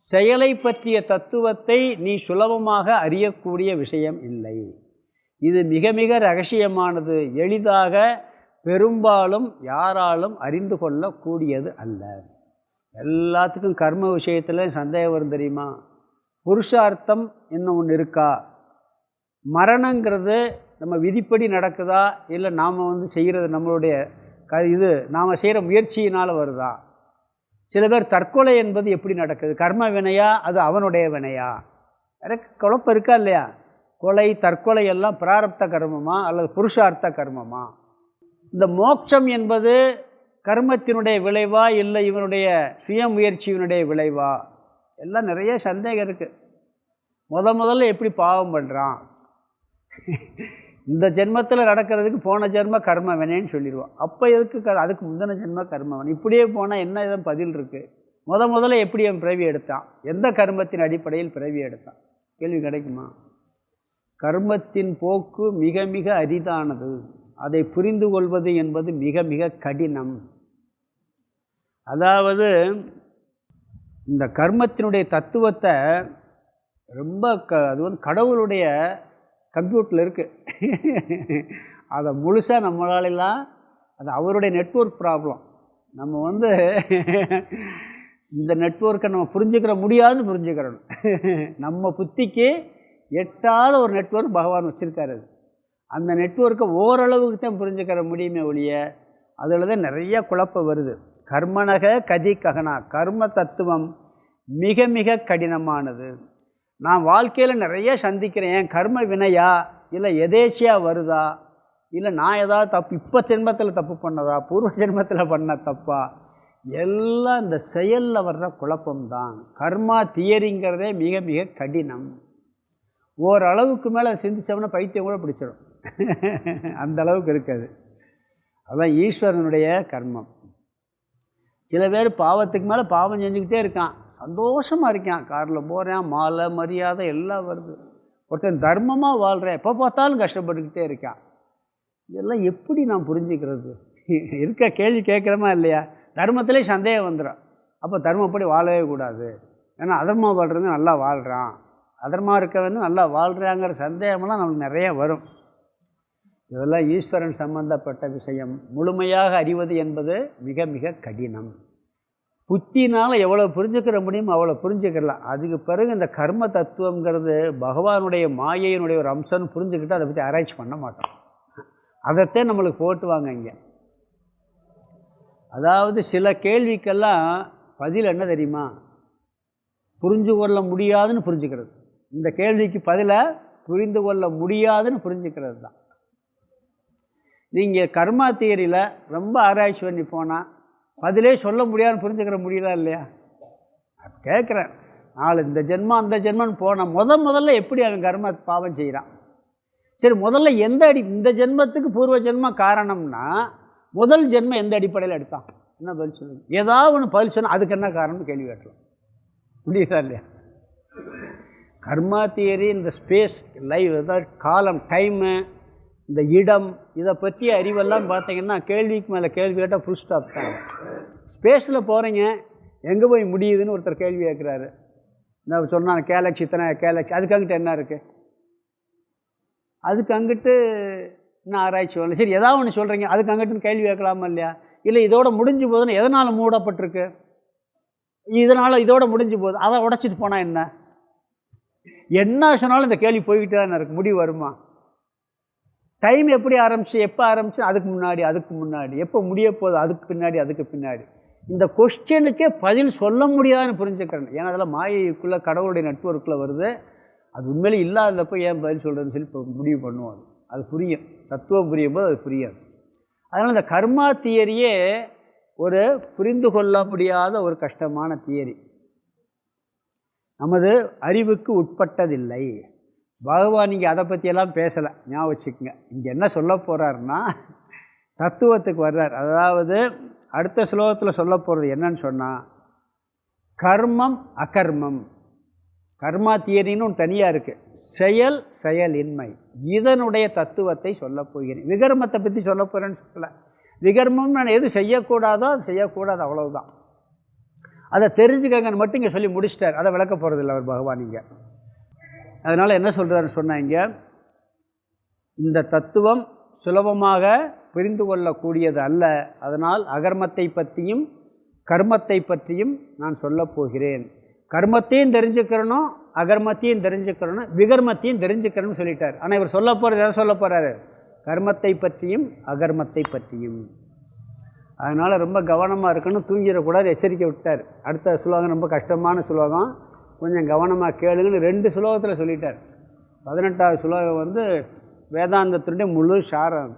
செயலை பற்றிய தத்துவத்தை நீ சுலபமாக அறியக்கூடிய விஷயம் இல்லை. இது மிக மிக ரகசியமானது, எளிதாக பெரும்பாலும் யாராலும் அறிந்து கொள்ளக்கூடியது அல்ல. எல்லாத்துக்கும் கர்ம விஷயத்தில் சந்தேகம் வரும் தெரியுமா? புருஷார்த்தம் இன்னும் ஒன்று இருக்கா? மரணங்கிறது நம்ம விதிப்படி நடக்குதா, இல்லை நாம் செய்கிறது நம்மளுடைய நாம் செய்கிற முயற்சியினால் வருதா? சில பேர் தற்கொலை என்பது எப்படி நடக்குது? கர்ம வினையா, அது அவனுடைய வினையா? எனக்கு குழப்பம் இருக்கா இல்லையா? கொலை, தற்கொலை எல்லாம் பிராரப்த கர்மமா அல்லது புருஷார்த்த கர்மமா? இந்த மோட்சம் என்பது கர்மத்தினுடைய விளைவா இல்லை இவனுடைய சுய முயற்சியினுடைய விளைவா? எல்லாம் நிறைய சந்தேகம் இருக்குது. முதல்ல எப்படி பாவம் பண்ணுறான்? இந்த ஜென்மத்தில் நடக்கிறதுக்கு போன ஜென்ம கர்ம வினைன்னு சொல்லிடுவான். அப்போ எதுக்கு அதுக்கு முந்தின ஜென்ம கர்மவன்? இப்படியே போனால் என்ன இதான் பதில் இருக்குது? முதல்ல எப்படி அவன் பிறவி எடுத்தான்? எந்த கர்மத்தின் அடிப்படையில் பிறவி எடுத்தான்? கேள்வி கிடைக்குமா? கர்மத்தின் போக்கு மிக மிக அரிதானது. அதை புரிந்து கொள்வது என்பது மிக மிக கடினம். அதாவது இந்த கர்மத்தினுடைய தத்துவத்தை ரொம்ப அது கடவுளுடைய கம்ப்யூட்டரில் இருக்குது. அதை முழுசாக நம்மளாலெல்லாம் அது அவருடைய நெட்வொர்க் ப்ராப்ளம். நம்ம இந்த நெட்வொர்க்கை நம்ம புரிஞ்சுக்கிற முடியாதுன்னு புரிஞ்சுக்கிறோம். நம்ம புத்திக்கு எட்டாத ஒரு நெட்வொர்க் பகவான் வச்சுருக்காரு. அது அந்த நெட்வொர்க்கை ஓரளவுக்கு தான் புரிஞ்சுக்கிற முடியுமே ஒழிய அதில் தான் நிறைய குழப்பம் வருது. கர்மனக கதி ககனா, கர்ம தத்துவம் மிக மிக கடினமானது. நான் வாழ்க்கையில் நிறைய சந்திக்கிறேன். என் கர்ம வினையா, இல்லை எதேச்சியாக வருதா, இல்லை நான் ஏதாவது தப்பு இப்போ ஜென்மத்தில் தப்பு பண்ணதா, பூர்வ ஜென்மத்தில் பண்ண தப்பா, எல்லாம் இந்த செயலில் வர்ற குழப்பம்தான். கர்மா தியரிங்கிறதே மிக மிக கடினம். ஓரளவுக்கு மேலே சிந்திச்சோம்னா பைத்தியம் கூட பிடிச்சிடும். அந்த அளவுக்கு இருக்காது. அதுதான் ஈஸ்வரனுடைய கர்மம். சில பேர் பாவத்துக்கு மேலே பாவம் செஞ்சுக்கிட்டே இருக்கான், சந்தோஷமாக இருக்கான், காரில் போகிறேன், மாலை மரியாதை எல்லாம் வருது. ஒருத்தன் தர்மமாக வாழ்கிறேன், எப்போ பார்த்தாலும் கஷ்டப்பட்டுக்கிட்டே இருக்கான். இதெல்லாம் எப்படி நான் புரிஞ்சுக்கிறது? இருக்க கேள்வி கேட்குறமா இல்லையா? தர்மத்திலே சந்தேகம் வந்துடும். அப்போ தர்மப்படி வாழவே கூடாது, ஏன்னா அதர்மமாக வாழ்கிறது நல்லா வாழ்கிறான், அதர்மமாக இருக்க வந்து நல்லா வாழ்கிறாங்கிற சந்தேகமெல்லாம் நம்மளுக்கு நிறைய வரும். இதெல்லாம் ஈஸ்வரன் சம்பந்தப்பட்ட விஷயம். முழுமையாக அறிவது என்பது மிக மிக கடினம். புத்தினால் எவ்வளோ புரிஞ்சுக்கிற முடியுமோ அவ்வளோ புரிஞ்சுக்கலாம். அதுக்கு பிறகு இந்த கர்ம தத்துவங்கிறது பகவானுடைய மாயையினுடைய ஒரு அம்சம்னு புரிஞ்சுக்கிட்டு அதை பற்றி ஆராய்ச்சி பண்ண மாட்டோம். அதைத்தான் நம்மளுக்கு போட்டுவாங்க இங்கே. அதாவது சில கேள்விக்கெல்லாம் பதில் என்ன தெரியுமா? புரிஞ்சு கொள்ள முடியாதுன்னு புரிஞ்சுக்கிறது. இந்த கேள்விக்கு பதிலை புரிந்து கொள்ள முடியாதுன்னு புரிஞ்சுக்கிறது தான். நீங்கள் கர்மா தியரியில் ரொம்ப ஆராய்ச்சி பண்ணி போனால் பதிலே சொல்ல முடியாதுன்னு புரிஞ்சுக்கிற முடியுதா இல்லையா? கேட்குறேன், நாலு இந்த ஜென்மம் அந்த ஜென்மன்னு போனால் முதல்ல எப்படி அவன் கர்ம பாவம் செய்கிறான்? சரி, முதல்ல எந்த இந்த ஜென்மத்துக்கு பூர்வ ஜென்மம் காரணம்னா முதல் ஜென்மம் எந்த அடிப்படையில் எடுத்தான்? என்ன பதில் சொல்லுங்க? ஏதாவது ஒன்று பதில் சொன்னால் அதுக்கு என்ன காரணம்னு கேள்வி கேட்கலாம். முடியுதா இல்லையா? கர்மா தியரி இந்த ஸ்பேஸ் லைவ், அதாவது காலம், டைமு, இந்த இடம், இதை பற்றிய அறிவெல்லாம் பார்த்தீங்கன்னா கேள்விக்கு மேலே கேள்வி கேட்டால் ஃபுல் ஸ்டாப் தான். ஸ்பேஸில் போகிறீங்க, எங்கே போய் முடியுதுன்னு ஒருத்தர் கேள்வி கேட்குறாரு. நான் சொன்னாங்க கேலக்ஸி இத்தனை கேலக்ஸி, அதுக்கு அங்கிட்ட என்ன இருக்குது? அதுக்கு அங்கிட்டு இன்னும் ஆராய்ச்சி வரல. சரி, ஏதாவது ஒன்று சொல்கிறீங்க, அதுக்கு அங்கிட்டுன்னு கேள்வி கேட்கலாமா இல்லையா? இல்லை இதோட முடிஞ்சு போகுதுன்னு எதனால் மூடப்பட்டிருக்கு, இதனால் இதோட முடிஞ்சு போகுது, அதை உடச்சிட்டு போனால் என்ன சொன்னாலும் இந்த கேள்வி போய்கிட்டே தான் இருக்குது. முடிவு வருமா? டைம் எப்படி ஆரம்பிச்சு, எப்போ ஆரம்பிச்சு, அதுக்கு முன்னாடி எப்போ முடிய போகுது, அதுக்கு பின்னாடி இந்த கொஸ்டினுக்கே பதில் சொல்ல முடியாதுன்னு புரிஞ்சுக்கிறேன். ஏன்னா அதெல்லாம் மாயைக்குள்ளே கடவுளுடைய நெட்வொர்க்கில் வருது. அது உண்மையிலே இல்லாதப்போ ஏன் பதில் சொல்கிறதுன்னு சொல்லி இப்போ முடிவு பண்ணுவோம். அது புரியும், தத்துவம் புரியும் போது அது புரியாது. அதனால் இந்த கர்மா தியரியே ஒரு புரிந்து கொள்ள முடியாத ஒரு கஷ்டமான தியரி, நமது அறிவுக்கு உட்பட்டதில்லை. பகவான் இங்கே அதை பற்றியெல்லாம் பேசலை, ஞாபகம் வச்சுக்கோங்க. இங்கே என்ன சொல்ல போகிறாருன்னா தத்துவத்துக்கு வர்றார். அதாவது அடுத்த ஸ்லோகத்தில் சொல்ல போகிறது என்னன்னு சொன்னால், கர்மம் அகர்மம், கர்மா தியரின்னு ஒன்று தனியாக இருக்குது, செயலின்மை, இதனுடைய தத்துவத்தை சொல்ல போகிறேன். விகர்மத்தை பற்றி சொல்ல போகிறேன்னு சொல்லலை. விகர்மம் நான் எது செய்யக்கூடாதோ அது செய்யக்கூடாது, அவ்வளவுதான். அதை தெரிஞ்சுக்கங்கன்னு மட்டும் இங்கே சொல்லி முடிச்சிட்டார். அதை விளக்க போகிறதில்ல அவர் பகவான் இங்கே. அதனால் என்ன சொல்கிறாருன்னு சொன்னாங்க, இந்த தத்துவம் சுலபமாக புரிந்து கொள்ளக்கூடியது அல்ல. அதனால் அகர்மத்தை பற்றியும் கர்மத்தை பற்றியும் நான் சொல்லப் போகிறேன். கர்மத்தையும் தெரிஞ்சுக்கிறணும், அகர்மத்தையும் தெரிஞ்சுக்கிறணும், விகர்மத்தையும் தெரிஞ்சுக்கிறணும்னு சொல்லிட்டார். ஆனால் இவர் சொல்ல போகிறது எதை சொல்ல போகிறாரு? கர்மத்தை பற்றியும் அகர்மத்தை பற்றியும். அதனால் ரொம்ப கவனமாக இருக்கணும், தூங்கிடக்கூடாது, எச்சரிக்கை விட்டார். அடுத்த சுலோகம் ரொம்ப கஷ்டமான சுலோகம், கொஞ்சம் கவனமாக கேளுங்கன்னு 2 சுலோகத்தில் சொல்லிட்டார். 18வது சுலோகம் வேதாந்தத்தினுடைய முழு சாரம்.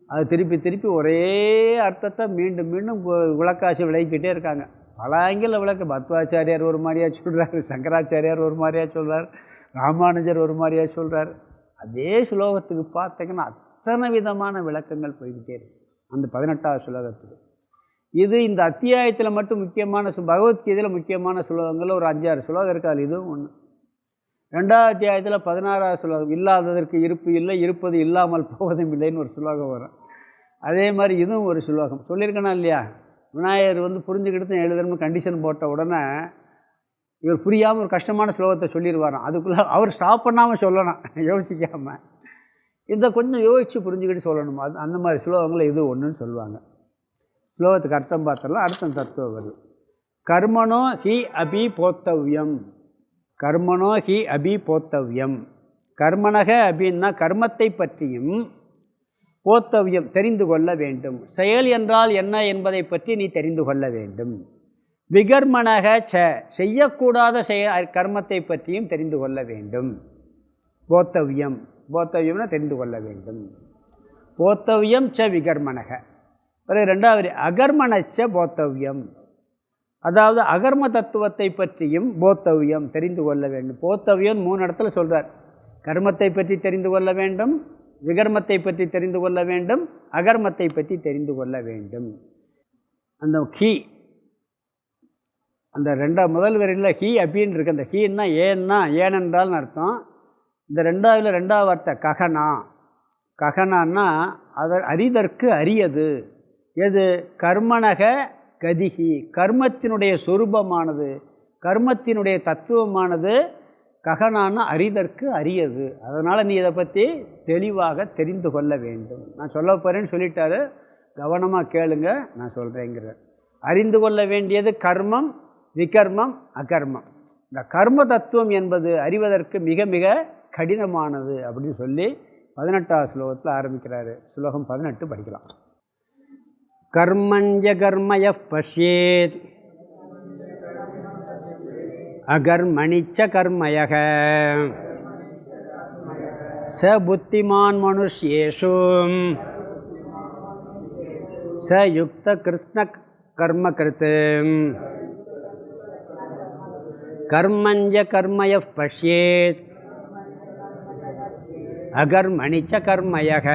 அது திருப்பி ஒரே அர்த்தத்தை மீண்டும் மீண்டும் விளக்காசி விளக்கிக்கிட்டே இருக்காங்க. பல ஆங்கில விளக்கு. பத்வாச்சாரியார் ஒரு மாதிரியாக சொல்கிறார், சங்கராச்சாரியார் ஒரு மாதிரியாக சொல்கிறார், ராமானுஜர் ஒரு மாதிரியாக சொல்கிறார். அதே சுலோகத்துக்கு பார்த்தீங்கன்னா அத்தனை விதமான விளக்கங்கள் போய்கிட்டே இருக்கு அந்த 18வது சுலோகத்துக்கு. இது இந்த அத்தியாயத்தில் மட்டும் முக்கியமான பகவத்கீதையில் முக்கியமான சுலோகங்கள் ஒரு 5-6 சுலோகம் இருக்குது. அதில் இதுவும் ஒன்று. 2வது அத்தியாயத்தில் 16வது சுலோகம், இல்லாததற்கு இருப்பு இல்லை, இருப்பது இல்லாமல் போவதும் இல்லைன்னு ஒரு சுலோகம் வரும். அதே மாதிரி இதுவும் ஒரு சுலோகம் சொல்லியிருக்கணும் இல்லையா? விநாயகர் புரிஞ்சுக்கிட்டு எழுதணும்னு கண்டிஷன் போட்ட உடனே இவர் புரியாமல் ஒரு கஷ்டமான ஸ்லோகத்தை சொல்லிடுவாராம். அதுக்குள்ளே அவர் ஸ்டாப் பண்ணாமல் சொல்லணும், யோசிக்காமல். இந்த கொஞ்சம் யோசித்து புரிஞ்சுக்கிட்டு சொல்லணுமா, அந்த மாதிரி ஸ்லோகங்கள் இது ஒன்றுன்னு சொல்லுவாங்க. ஸ்லோகத்துக்கு அர்த்தம் பார்த்தலாம். அர்த்தம் தத்துவம் வருது. கர்மனோ ஹி அபி போத்தவ்யம். கர்மனோ ஹி அபி போத்தவ்யம். கர்மனக அப்படின்னா கர்மத்தை பற்றியும், போத்தவ்யம் தெரிந்து கொள்ள வேண்டும். செயல் என்றால் என்ன என்பதை பற்றி நீ தெரிந்து கொள்ள வேண்டும். விகர்மனக செய்யக்கூடாத கர்மத்தை பற்றியும் தெரிந்து கொள்ள வேண்டும். போத்தவ்யம், போத்தவ்யம்னா தெரிந்து கொள்ள வேண்டும். போத்தவ்யம் விகர்மனக. பிறகு ரெண்டாவது அகர்மனச்ச போத்தவ்யம், அதாவது அகர்ம தத்துவத்தை பற்றியும் போத்தவ்யம் தெரிந்து கொள்ள வேண்டும். போத்தவ்யம் 3 இடத்துல சொல்கிறார். கர்மத்தை பற்றி தெரிந்து கொள்ள வேண்டும், விகர்மத்தை பற்றி தெரிந்து கொள்ள வேண்டும், அகர்மத்தை பற்றி தெரிந்து கொள்ள வேண்டும். அந்த ஹீ, அந்த முதல் வரையில் ஹீ அப்படின்னு இருக்கு. அந்த ஹீன்னா ஏனென்றால்னு அர்த்தம். இந்த ரெண்டாவது வார்த்தை ககனா. ககனான்னா அதை அறிதற்கு அரியது. எது? கர்மனக கதிகி, கர்மத்தினுடைய சொரூபமானது, கர்மத்தினுடைய தத்துவமானது ககனான்னு அறிதற்கு அரியது. அதனால் நீ இதை பற்றி தெளிவாக தெரிந்து கொள்ள வேண்டும். நான் சொல்ல போகிறேன்னு சொல்லிட்டாரு, கவனமாக கேளுங்க, நான் சொல்கிறேங்கிறார். அறிந்து கொள்ள வேண்டியது கர்மம், விகர்மம், அகர்மம். இந்த கர்ம தத்துவம் என்பது அறிவதற்கு மிக மிக கடினமானது அப்படின்னு சொல்லி 18வது ஸ்லோகத்தில் ஆரம்பிக்கிறாரு. ஸ்லோகம் 18 படிக்கலாம். கர்மண்ய கர்மய பஷ்யேத் அகர்மணிச்ச கர்மயக ச புத்திமான் மனுஷ்யேஷு ச யுக்த கிருஷ்ண கர்மகிருத். கர்மண்ய கர்மய பஷ்யேத் அகர்மணிச்ச கர்மயக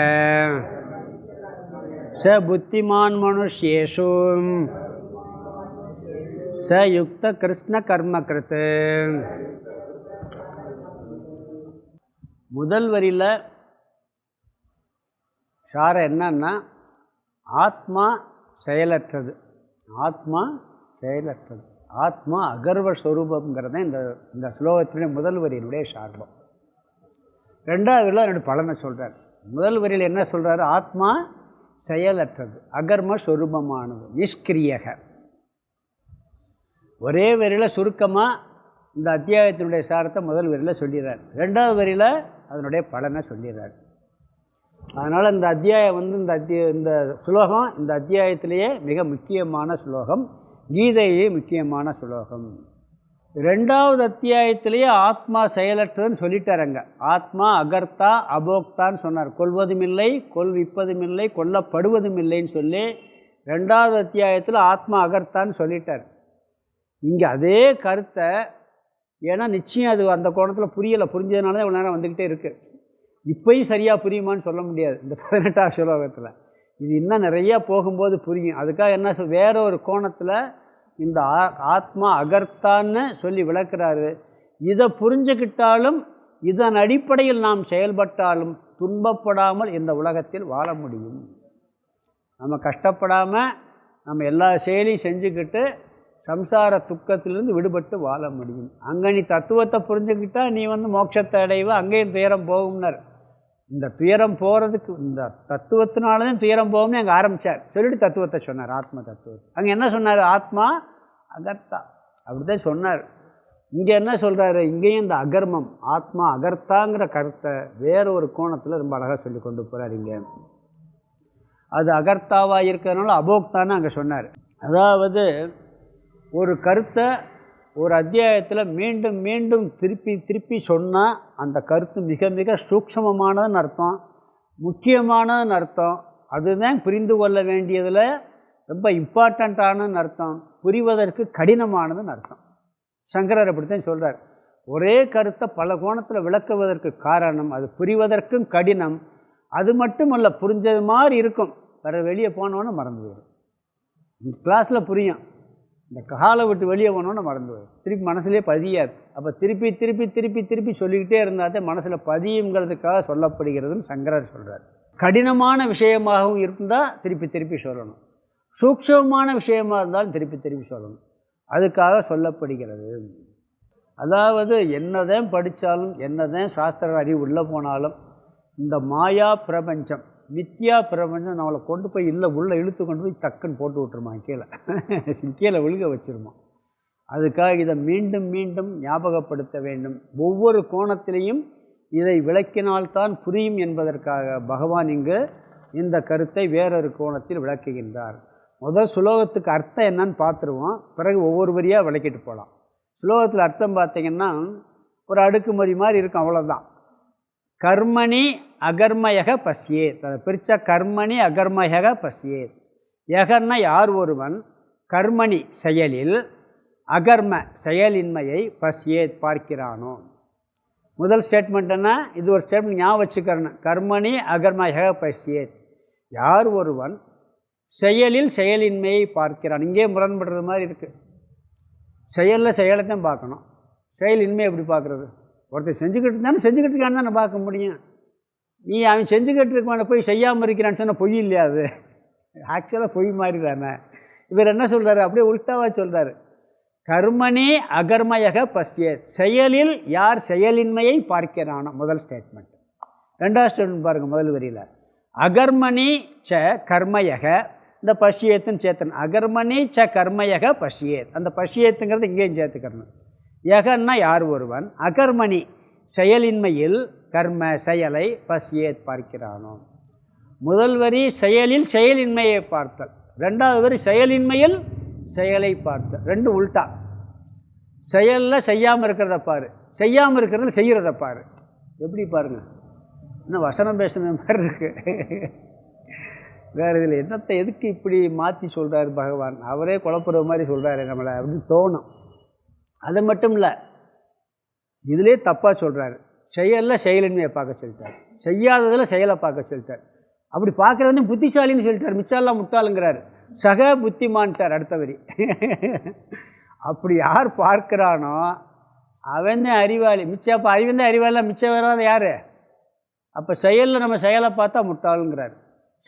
ச புத்திமான் மனுஷ்யேஷு ச யுக்த கிருஷ்ண கர்மகிருத். முதல் வரியில் சாரம் என்னன்னா, ஆத்மா செயலற்றது, ஆத்மா செயலற்றது, ஆத்மா அகர்வஸ்வரூபங்கிறத இந்த ஸ்லோகத்தினுடைய முதல் வரியினுடைய சார்பம். ரெண்டாவது வரியில் 2 பலனை சொல்கிறார். முதல் வரியில் என்ன சொல்கிறாரு? ஆத்மா செயலற்றது, அகர்ம சொரூபமானது, நிஷ்கிரியக. ஒரே வரியில் சுருக்கமாக இந்த அத்தியாயத்தினுடைய சாரத்தை முதல் வரியில் சொல்லிடுறார். ரெண்டாவது வரியில் அதனுடைய பலனை சொல்லிடுறார். அதனால் இந்த அத்தியாயம் இந்த ஸ்லோகம் இந்த அத்தியாயத்திலேயே மிக முக்கியமான ஸ்லோகம், கீதையே முக்கியமான ஸ்லோகம். 2வது அத்தியாயத்திலேயே ஆத்மா செயலற்றதுன்னு சொல்லிட்டாருங்க. ஆத்மா அகர்த்தா அபோக்தான்னு சொன்னார். கொள்வதும் இல்லை, கொள்விப்பதும் இல்லை, கொல்லப்படுவதும் இல்லைன்னு சொல்லி 2வது அத்தியாயத்தில் ஆத்மா அகர்த்தான்னு சொல்லிட்டார். இங்கே அதே கருத்தை, ஏன்னா நிச்சயம் அது அந்த கோணத்தில் புரிஞ்சதுனால தான் இவ்வளோ நேரம் வந்துக்கிட்டே இருக்குது. இப்போயும் சரியாக புரியுமான்னு சொல்ல முடியாது இந்த 18வது ஸ்லோகத்தில். இது இன்னும் நிறையா போகும்போது புரியும். அதுக்காக என்ன வேற ஒரு கோணத்தில் இந்த ஆத்மா அகர்த்தான்னு சொல்லி விளக்குறாரு. இதை புரிஞ்சுக்கிட்டாலும் இதன் அடிப்படையில் நாம் செயல்பட்டாலும் துன்பப்படாமல் இந்த உலகத்தில் வாழ முடியும். நம்ம கஷ்டப்படாமல் நம்ம எல்லா செயலையும் செஞ்சுக்கிட்டு சம்சார துக்கத்திலிருந்து விடுபட்டு வாழ முடியும். அங்கே நீ தத்துவத்தை புரிஞ்சுக்கிட்டால் நீ மோட்சத்தை அடைவ, அங்கேயும் துயரம் போகும்னார். இந்த துயரம் போகிறதுக்கு இந்த தத்துவத்தினால்தான் துயரம் போகும்னு அங்கே ஆரம்பித்தார். சொல்லிட்டு தத்துவத்தை சொன்னார், ஆத்ம தத்துவத்தை. அங்கே என்ன சொன்னார்? ஆத்மா அகர்த்தா, அப்படி தான் சொன்னார். இங்கே என்ன சொல்கிறாரு? இங்கேயும் இந்த அகர்மம், ஆத்மா அகர்த்தாங்கிற கருத்தை வேறு ஒரு கோணத்தில் ரொம்ப அழகாக சொல்லி கொண்டு போகிறார். இங்கே அது அகர்த்தாவாக இருக்கிறதுனால அபோக்தான்னு அங்கே சொன்னார். அதாவது ஒரு கருத்தை ஒரு அத்தியாயத்தில் மீண்டும் மீண்டும் திருப்பி சொன்னால் அந்த கருத்து மிக மிக சூக்ஷ்மமானதுன்னு அர்த்தம், முக்கியமானதுன்னு அர்த்தம். அதுதான் புரிந்து கொள்ள வேண்டியதில் ரொம்ப இம்பார்ட்டண்ட்டானதுன்னு அர்த்தம், புரிவதற்கு கடினமானதுன்னு அர்த்தம். சங்கரர் அப்படித்தான் சொல்கிறார். ஒரே கருத்தை பல கோணத்தில் விளக்குவதற்கு காரணம் அது புரிவதற்கும் கடினம். அது மட்டுமல்ல, புரிஞ்சது மாதிரி இருக்கும், வேறு வெளியே போனோன்னு மறந்து போயிடும். இந்த கிளாஸில் புரியும், இந்த காலை விட்டு வெளியே போனோன்னு மறந்து போயிடும், திருப்பி மனசுலேயே பதியாது. அப்போ திருப்பி திருப்பி திருப்பி திருப்பி சொல்லிக்கிட்டே இருந்தால் தான் மனசில் பதியுங்கிறதுக்காக சொல்லப்படுகிறதுன்னு சங்கரர் சொல்கிறார். கடினமான விஷயமாகவும் இருந்தால் திருப்பி திருப்பி சொல்லணும், சூக்ஷ்மமான விஷயமாக இருந்தாலும் திருப்பி திருப்பி சொல்லணும், அதுக்காக சொல்லப்படுகிறது. அதாவது என்னதான் படித்தாலும் என்னதான் சாஸ்திர அறிவு உள்ளே போனாலும் இந்த மாயா பிரபஞ்சம் மித்யா பிரபஞ்சம் நம்மளை கொண்டு போய் உள்ளே இழுத்து கொண்டு போய் டக்குன்னு போட்டு விட்டுருமா, கீழே விழுக வச்சிருமா. அதுக்காக இதை மீண்டும் மீண்டும் ஞாபகப்படுத்த வேண்டும். ஒவ்வொரு கோணத்திலையும் இதை விளக்கினால்தான் புரியும் என்பதற்காக பகவான் இங்கு இந்த கருத்தை வேறொரு கோணத்தில் விளக்குகின்றார். முதல் சுலோகத்துக்கு அர்த்தம் என்னன்னு பார்த்துருவோம், பிறகு ஒவ்வொரு வரியாக விளக்கிட்டு போகலாம். சுலோகத்தில் அர்த்தம் பார்த்திங்கன்னா ஒரு அடுக்குமுறை மாதிரி இருக்கும், அவ்வளோதான். கர்மணி அகர்மயக பசியேத், அதை பிரித்தா கர்மணி அகர்மயக பசியேத். யகன்னா யார் ஒருவன், கர்மணி செயலில், அகர்ம செயலின்மையை பசியேத் பார்க்கிறானோ. முதல் ஸ்டேட்மெண்ட் என்ன, இது ஒரு ஸ்டேட்மெண்ட் ஞாபகம் வச்சுக்கிறேன். கர்மணி அகர்மயக பசியேத், யார் ஒருவன் செயலில் செயலின்மையை பார்க்கிறான். இங்கே முரண்படுறது மாதிரி இருக்குது. செயலில் செயலை தான் பார்க்கணும், செயலின்மை எப்படி பார்க்குறது? ஒருத்தர் செஞ்சுக்கிட்டு தானே செஞ்சுக்கிட்டு தானே பார்க்க முடியும். நீ அவன் செஞ்சுக்கிட்டு இருக்கவனை போய் செய்யாமல் இருக்கிறான்னு சொன்னால் பொய் இல்லையா? அது ஆக்சுவலாக பொய் மாதிரி தானே. இவர் என்ன சொல்கிறாரு, அப்படியே உல்டாவாக சொல்கிறார். கர்மணி அகர்மயக பசியேத், செயலில் யார் செயலின்மையை பார்க்கிறானோ, முதல் ஸ்டேட்மெண்ட். ரெண்டாவது ஸ்டேட்மெண்ட் பாருங்கள், முதல் வரியில் அகர்மணி ச கர்மயக, இந்த பசியேத்துன்னு சேர்த்தணும். அகர்மணி ச கர்மயக பசியேத், அந்த பசியேத்துங்கிறது இங்கேயும் சேர்த்துக்கணும். யகன்னா யார் ஒருவன், அகர்மணி செயலின்மையில், கர்ம செயலை பசியேத் பார்க்கிறானோ. முதல் வரி செயலில் செயலின்மையை பார்த்தல், ரெண்டாவது வரி செயலின்மையில் செயலை பார்த்தல். ரெண்டு உல்ட்டா. செயலில் செய்யாமல் இருக்கிறத பாரு, செய்யாமல் இருக்கிறத செய்கிறத பாரு. எப்படி பாருங்கள், இன்னும் வசனம் பேசுன மாதிரி இருக்குது. வேறு இதில் என்னத்தை எதுக்கு இப்படி மாற்றி சொல்கிறார் பகவான், அவரே குழப்புற மாதிரி சொல்கிறாரு நம்மளை அப்படின்னு தோணும். அது மட்டும் இல்லை, இதிலே தப்பாக சொல்கிறாரு. செயலில் செயலின்மையை பார்க்க சொல்லிட்டார், செய்யாததில் செயலை பார்க்க சொல்லிட்டார். அப்படி பார்க்குறது புத்திசாலின்னு சொல்லிட்டார், மிச்சாலாம் முட்டாளுங்கிறார். சக புத்திமான்ட்டார் அடுத்த வரி. அப்படி யார் பார்க்குறானோ அவன் தான் அறிவாளி. மிச்சம் அப்போ அறிவன் தான் அறிவாளி, மிச்சம் வராத யார்? அப்போ செயலில் நம்ம செயலை பார்த்தா முட்டாளுங்கிறார்,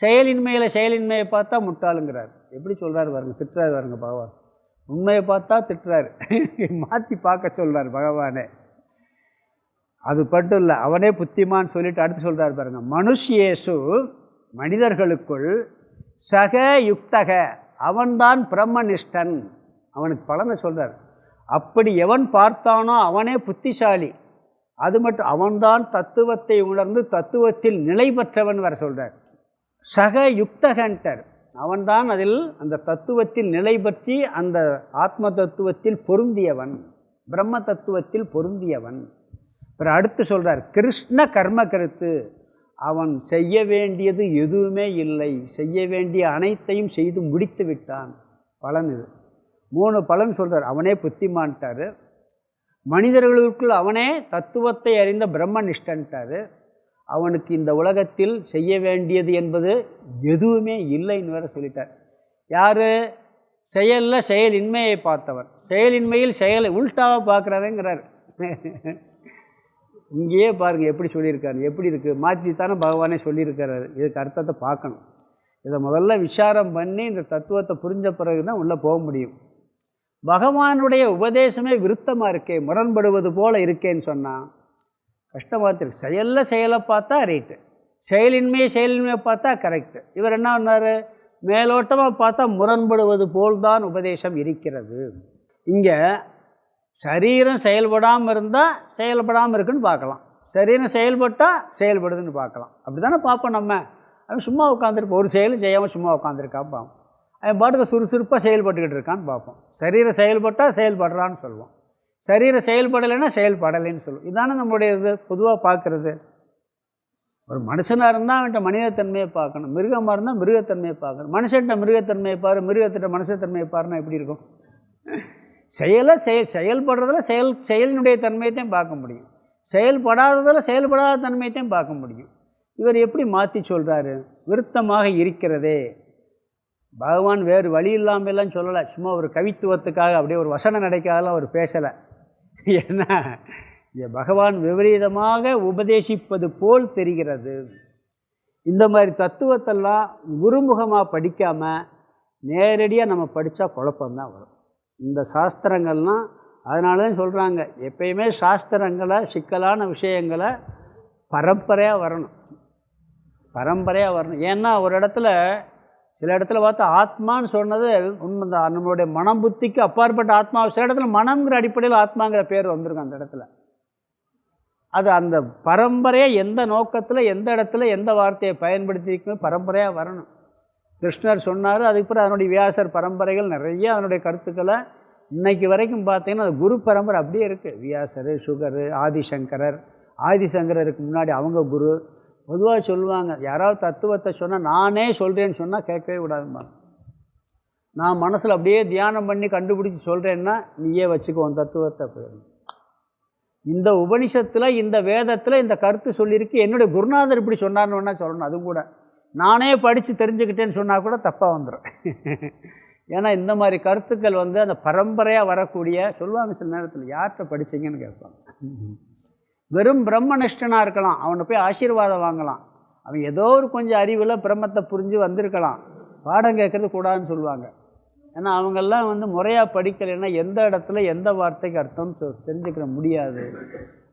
செயலின்மையில் செயலின்மையை பார்த்தா முட்டாளுங்கிறார். எப்படி சொல்கிறார் பாருங்க, திட்டுறாரு பாருங்க பகவான். உண்மையை பார்த்தா திட்டுறாரு, மாற்றி பார்க்க சொல்கிறார் பகவானே. அது மட்டும் இல்லை, அவனே புத்திமான் சொல்லிட்டு அடுத்து சொல்கிறார் பாருங்க. மனுஷியேசு, மனிதர்களுக்குள், சக யுக்தக, அவன்தான் பிரம்மனிஷ்டன். அவனுக்கு பலனை சொல்கிறார். அப்படி எவன் பார்த்தானோ அவனே புத்திசாலி. அது மட்டும், அவன்தான் தத்துவத்தை உணர்ந்து தத்துவத்தில் நிலை பெற்றவன் வர சொல்கிறார். சக யுக்தகன்டர், அவன்தான் அதில் அந்த தத்துவத்தில் நிலை பற்றி அந்த ஆத்ம தத்துவத்தில் பொருந்தியவன், பிரம்ம தத்துவத்தில் பொருந்தியவன். அப்புறம் அடுத்து சொல்கிறார் கிருஷ்ண கர்ம கருத்து, அவன் செய்ய வேண்டியது எதுவுமே இல்லை, செய்ய வேண்டிய அனைத்தையும் செய்து முடித்து விட்டான். பலன் இது. 3 பலன் சொல்கிறார். அவனே புத்திமான்ட்டார், மனிதர்களுக்குள் அவனே தத்துவத்தை அறிந்த பிரம்மனிஷ்டன்ட்டார், அவனுக்கு இந்த உலகத்தில் செய்ய வேண்டியது என்பது எதுவுமே இல்லைன்னு வேறு சொல்லிட்டார். யார்? செயலில் செயலின்மையை பார்த்தவர், செயலின்மையில் செயலை உல்டாவாக பார்க்குறாருங்கிறார். இங்கேயே பாருங்கள் எப்படி சொல்லியிருக்காரு, எப்படி இருக்குது, மாற்றித்தானே பகவானே சொல்லியிருக்கிறாரு. இதுக்கு அர்த்தத்தை பார்க்கணும். இதை முதல்ல விசாரம் பண்ணி இந்த தத்துவத்தை புரிஞ்ச பிறகு தான் உள்ளே போக முடியும். பகவானுடைய உபதேசமே விருத்தமாக இருக்கே, முரண்படுவது போல் இருக்கேன்னு சொன்னால் கஷ்டமாக இருக்கு. செயலில் செயலை பார்த்தா ரைட்டு, செயலின்மையை பார்த்தா கரெக்டு. இவர் என்ன பண்ணார், மேலோட்டமாக பார்த்தா முரண்படுவது போல்தான் உபதேசம் இருக்கிறது. இங்கே சரீரம் செயல்படாமல் இருந்தால் செயல்படாமல் இருக்குன்னு பார்க்கலாம், சரீரம் செயல்பட்டால் செயல்படுதுன்னு பார்க்கலாம். அப்படி தானே பார்ப்போம் நம்ம. அவன் சும்மா உட்காந்துருப்போம், ஒரு செயலும் செய்யாமல் சும்மா உட்காந்துருக்கான் பார்ப்போம். அவன் பாட்டுக்கு சுறுசுறுப்பாக செயல்பட்டுக்கிட்டு இருக்கான்னு பார்ப்போம். சரீரம் செயல்பட்டால் செயல்படுறான்னு சொல்லுவோம், சரீரம் செயல்படலைன்னா செயல்படலைன்னு சொல்லுவோம். இதானே நம்மளுடைய இது பொதுவாக பார்க்குறது. ஒரு மனுஷனாக இருந்தால் அவன்கிட்ட மனிதத்தன்மையை பார்க்கணும், மிருகமாக இருந்தால் மிருகத்தன்மையை பார்க்கணும். மனுஷன்கிட்ட மிருகத்தன்மையை பாரு, மிருகத்திட்ட மனுஷத்தன்மையை பாருன்னா எப்படி இருக்கும்? செயல்படுறதில் செயலினுடைய தன்மையத்தையும் பார்க்க முடியும், செயல்படாததில் செயல்படாத தன்மையத்தையும் பார்க்க முடியும். இவர் எப்படி மாற்றி சொல்கிறாரு? விருத்தமாக இருக்கிறதே. பகவான் வேறு வழி இல்லாமலாம் சொல்லலை, சும்மா ஒரு கவித்துவத்துக்காக அப்படியே ஒரு வசன நடைக்காகலாம் அவர் பேசலை. ஏன்னா பகவான் விபரீதமாக உபதேசிப்பது போல் தெரிகிறது. இந்த மாதிரி தத்துவத்தெல்லாம் குருமுகமாக படிக்காமல் நேரடியாக நம்ம படித்தா குழப்பம்தான் வரும். இந்த சாஸ்திரங்கள்லாம் அதனால தான் சொல்கிறாங்க, எப்பயுமே சாஸ்திரங்களை சிக்கலான விஷயங்களை பரம்பரையாக வரணும், பரம்பரையாக வரணும். ஏன்னா ஒரு இடத்துல சில இடத்துல பார்த்தா ஆத்மான்னு சொன்னது உண்மைதான், நம்மளுடைய மனம் புத்திக்கு அப்பாற்பட்ட ஆத்மா. சில இடத்துல மனம்ங்கிற அடிப்படையில் ஆத்மாங்கிற பேர் வந்திருக்கும் அந்த இடத்துல. அது அந்த பரம்பரையாக எந்த நோக்கத்தில் எந்த இடத்துல எந்த வார்த்தையை பயன்படுத்திக்கணும் பரம்பரையாக வரணும். கிருஷ்ணர் சொன்னார், அதுக்கு பிறகு அதனுடைய வியாசர் பரம்பரைகள் நிறைய அதனுடைய கருத்துக்களை இன்றைக்கு வரைக்கும் பார்த்தீங்கன்னா அது குரு பரம்பரை அப்படியே இருக்குது. வியாசர், சுகர், ஆதிசங்கரர். ஆதிசங்கரருக்கு முன்னாடி அவங்க குரு. பொதுவாக சொல்லுவாங்க, யாராவது தத்துவத்தை சொன்னால் நானே சொல்கிறேன்னு சொன்னால் கேட்கவே விடாதும்பாங்க. நான் மனசில் அப்படியே தியானம் பண்ணி கண்டுபிடிச்சி சொல்கிறேன்னா நீயே வச்சுக்கோ தத்துவத்தை. போயிடும். இந்த உபனிஷத்தில் இந்த வேதத்தில் இந்த கருத்து சொல்லியிருக்கு, என்னுடைய குருநாதர் இப்படி சொன்னார்னு வேணால் சொல்லணும். அதுவும் கூட நானே படித்து தெரிஞ்சுக்கிட்டேன்னு சொன்னால் கூட தப்பாக வந்துடும். ஏன்னா இந்த மாதிரி கருத்துக்கள் அந்த பரம்பரையாக வரக்கூடிய சொல்லுவாங்க. சில நேரத்தில் யார்கிட்ட படித்தீங்கன்னு கேட்பாங்க. வெறும் பிரம்மனிஷ்டனாக இருக்கலாம், அவனை போய் ஆசீர்வாதம் வாங்கலாம். அவன் ஏதோ ஒரு கொஞ்சம் அறிவில் பிரம்மத்தை புரிஞ்சு வந்திருக்கலாம், பாடம் கேட்குறது கூடாதுன்னு சொல்லுவாங்க. ஏன்னா அவங்கெல்லாம் முறையாக படிக்கலைன்னா எந்த இடத்துல எந்த வார்த்தைக்கு அர்த்தம் தெரிஞ்சுக்கிற முடியாது.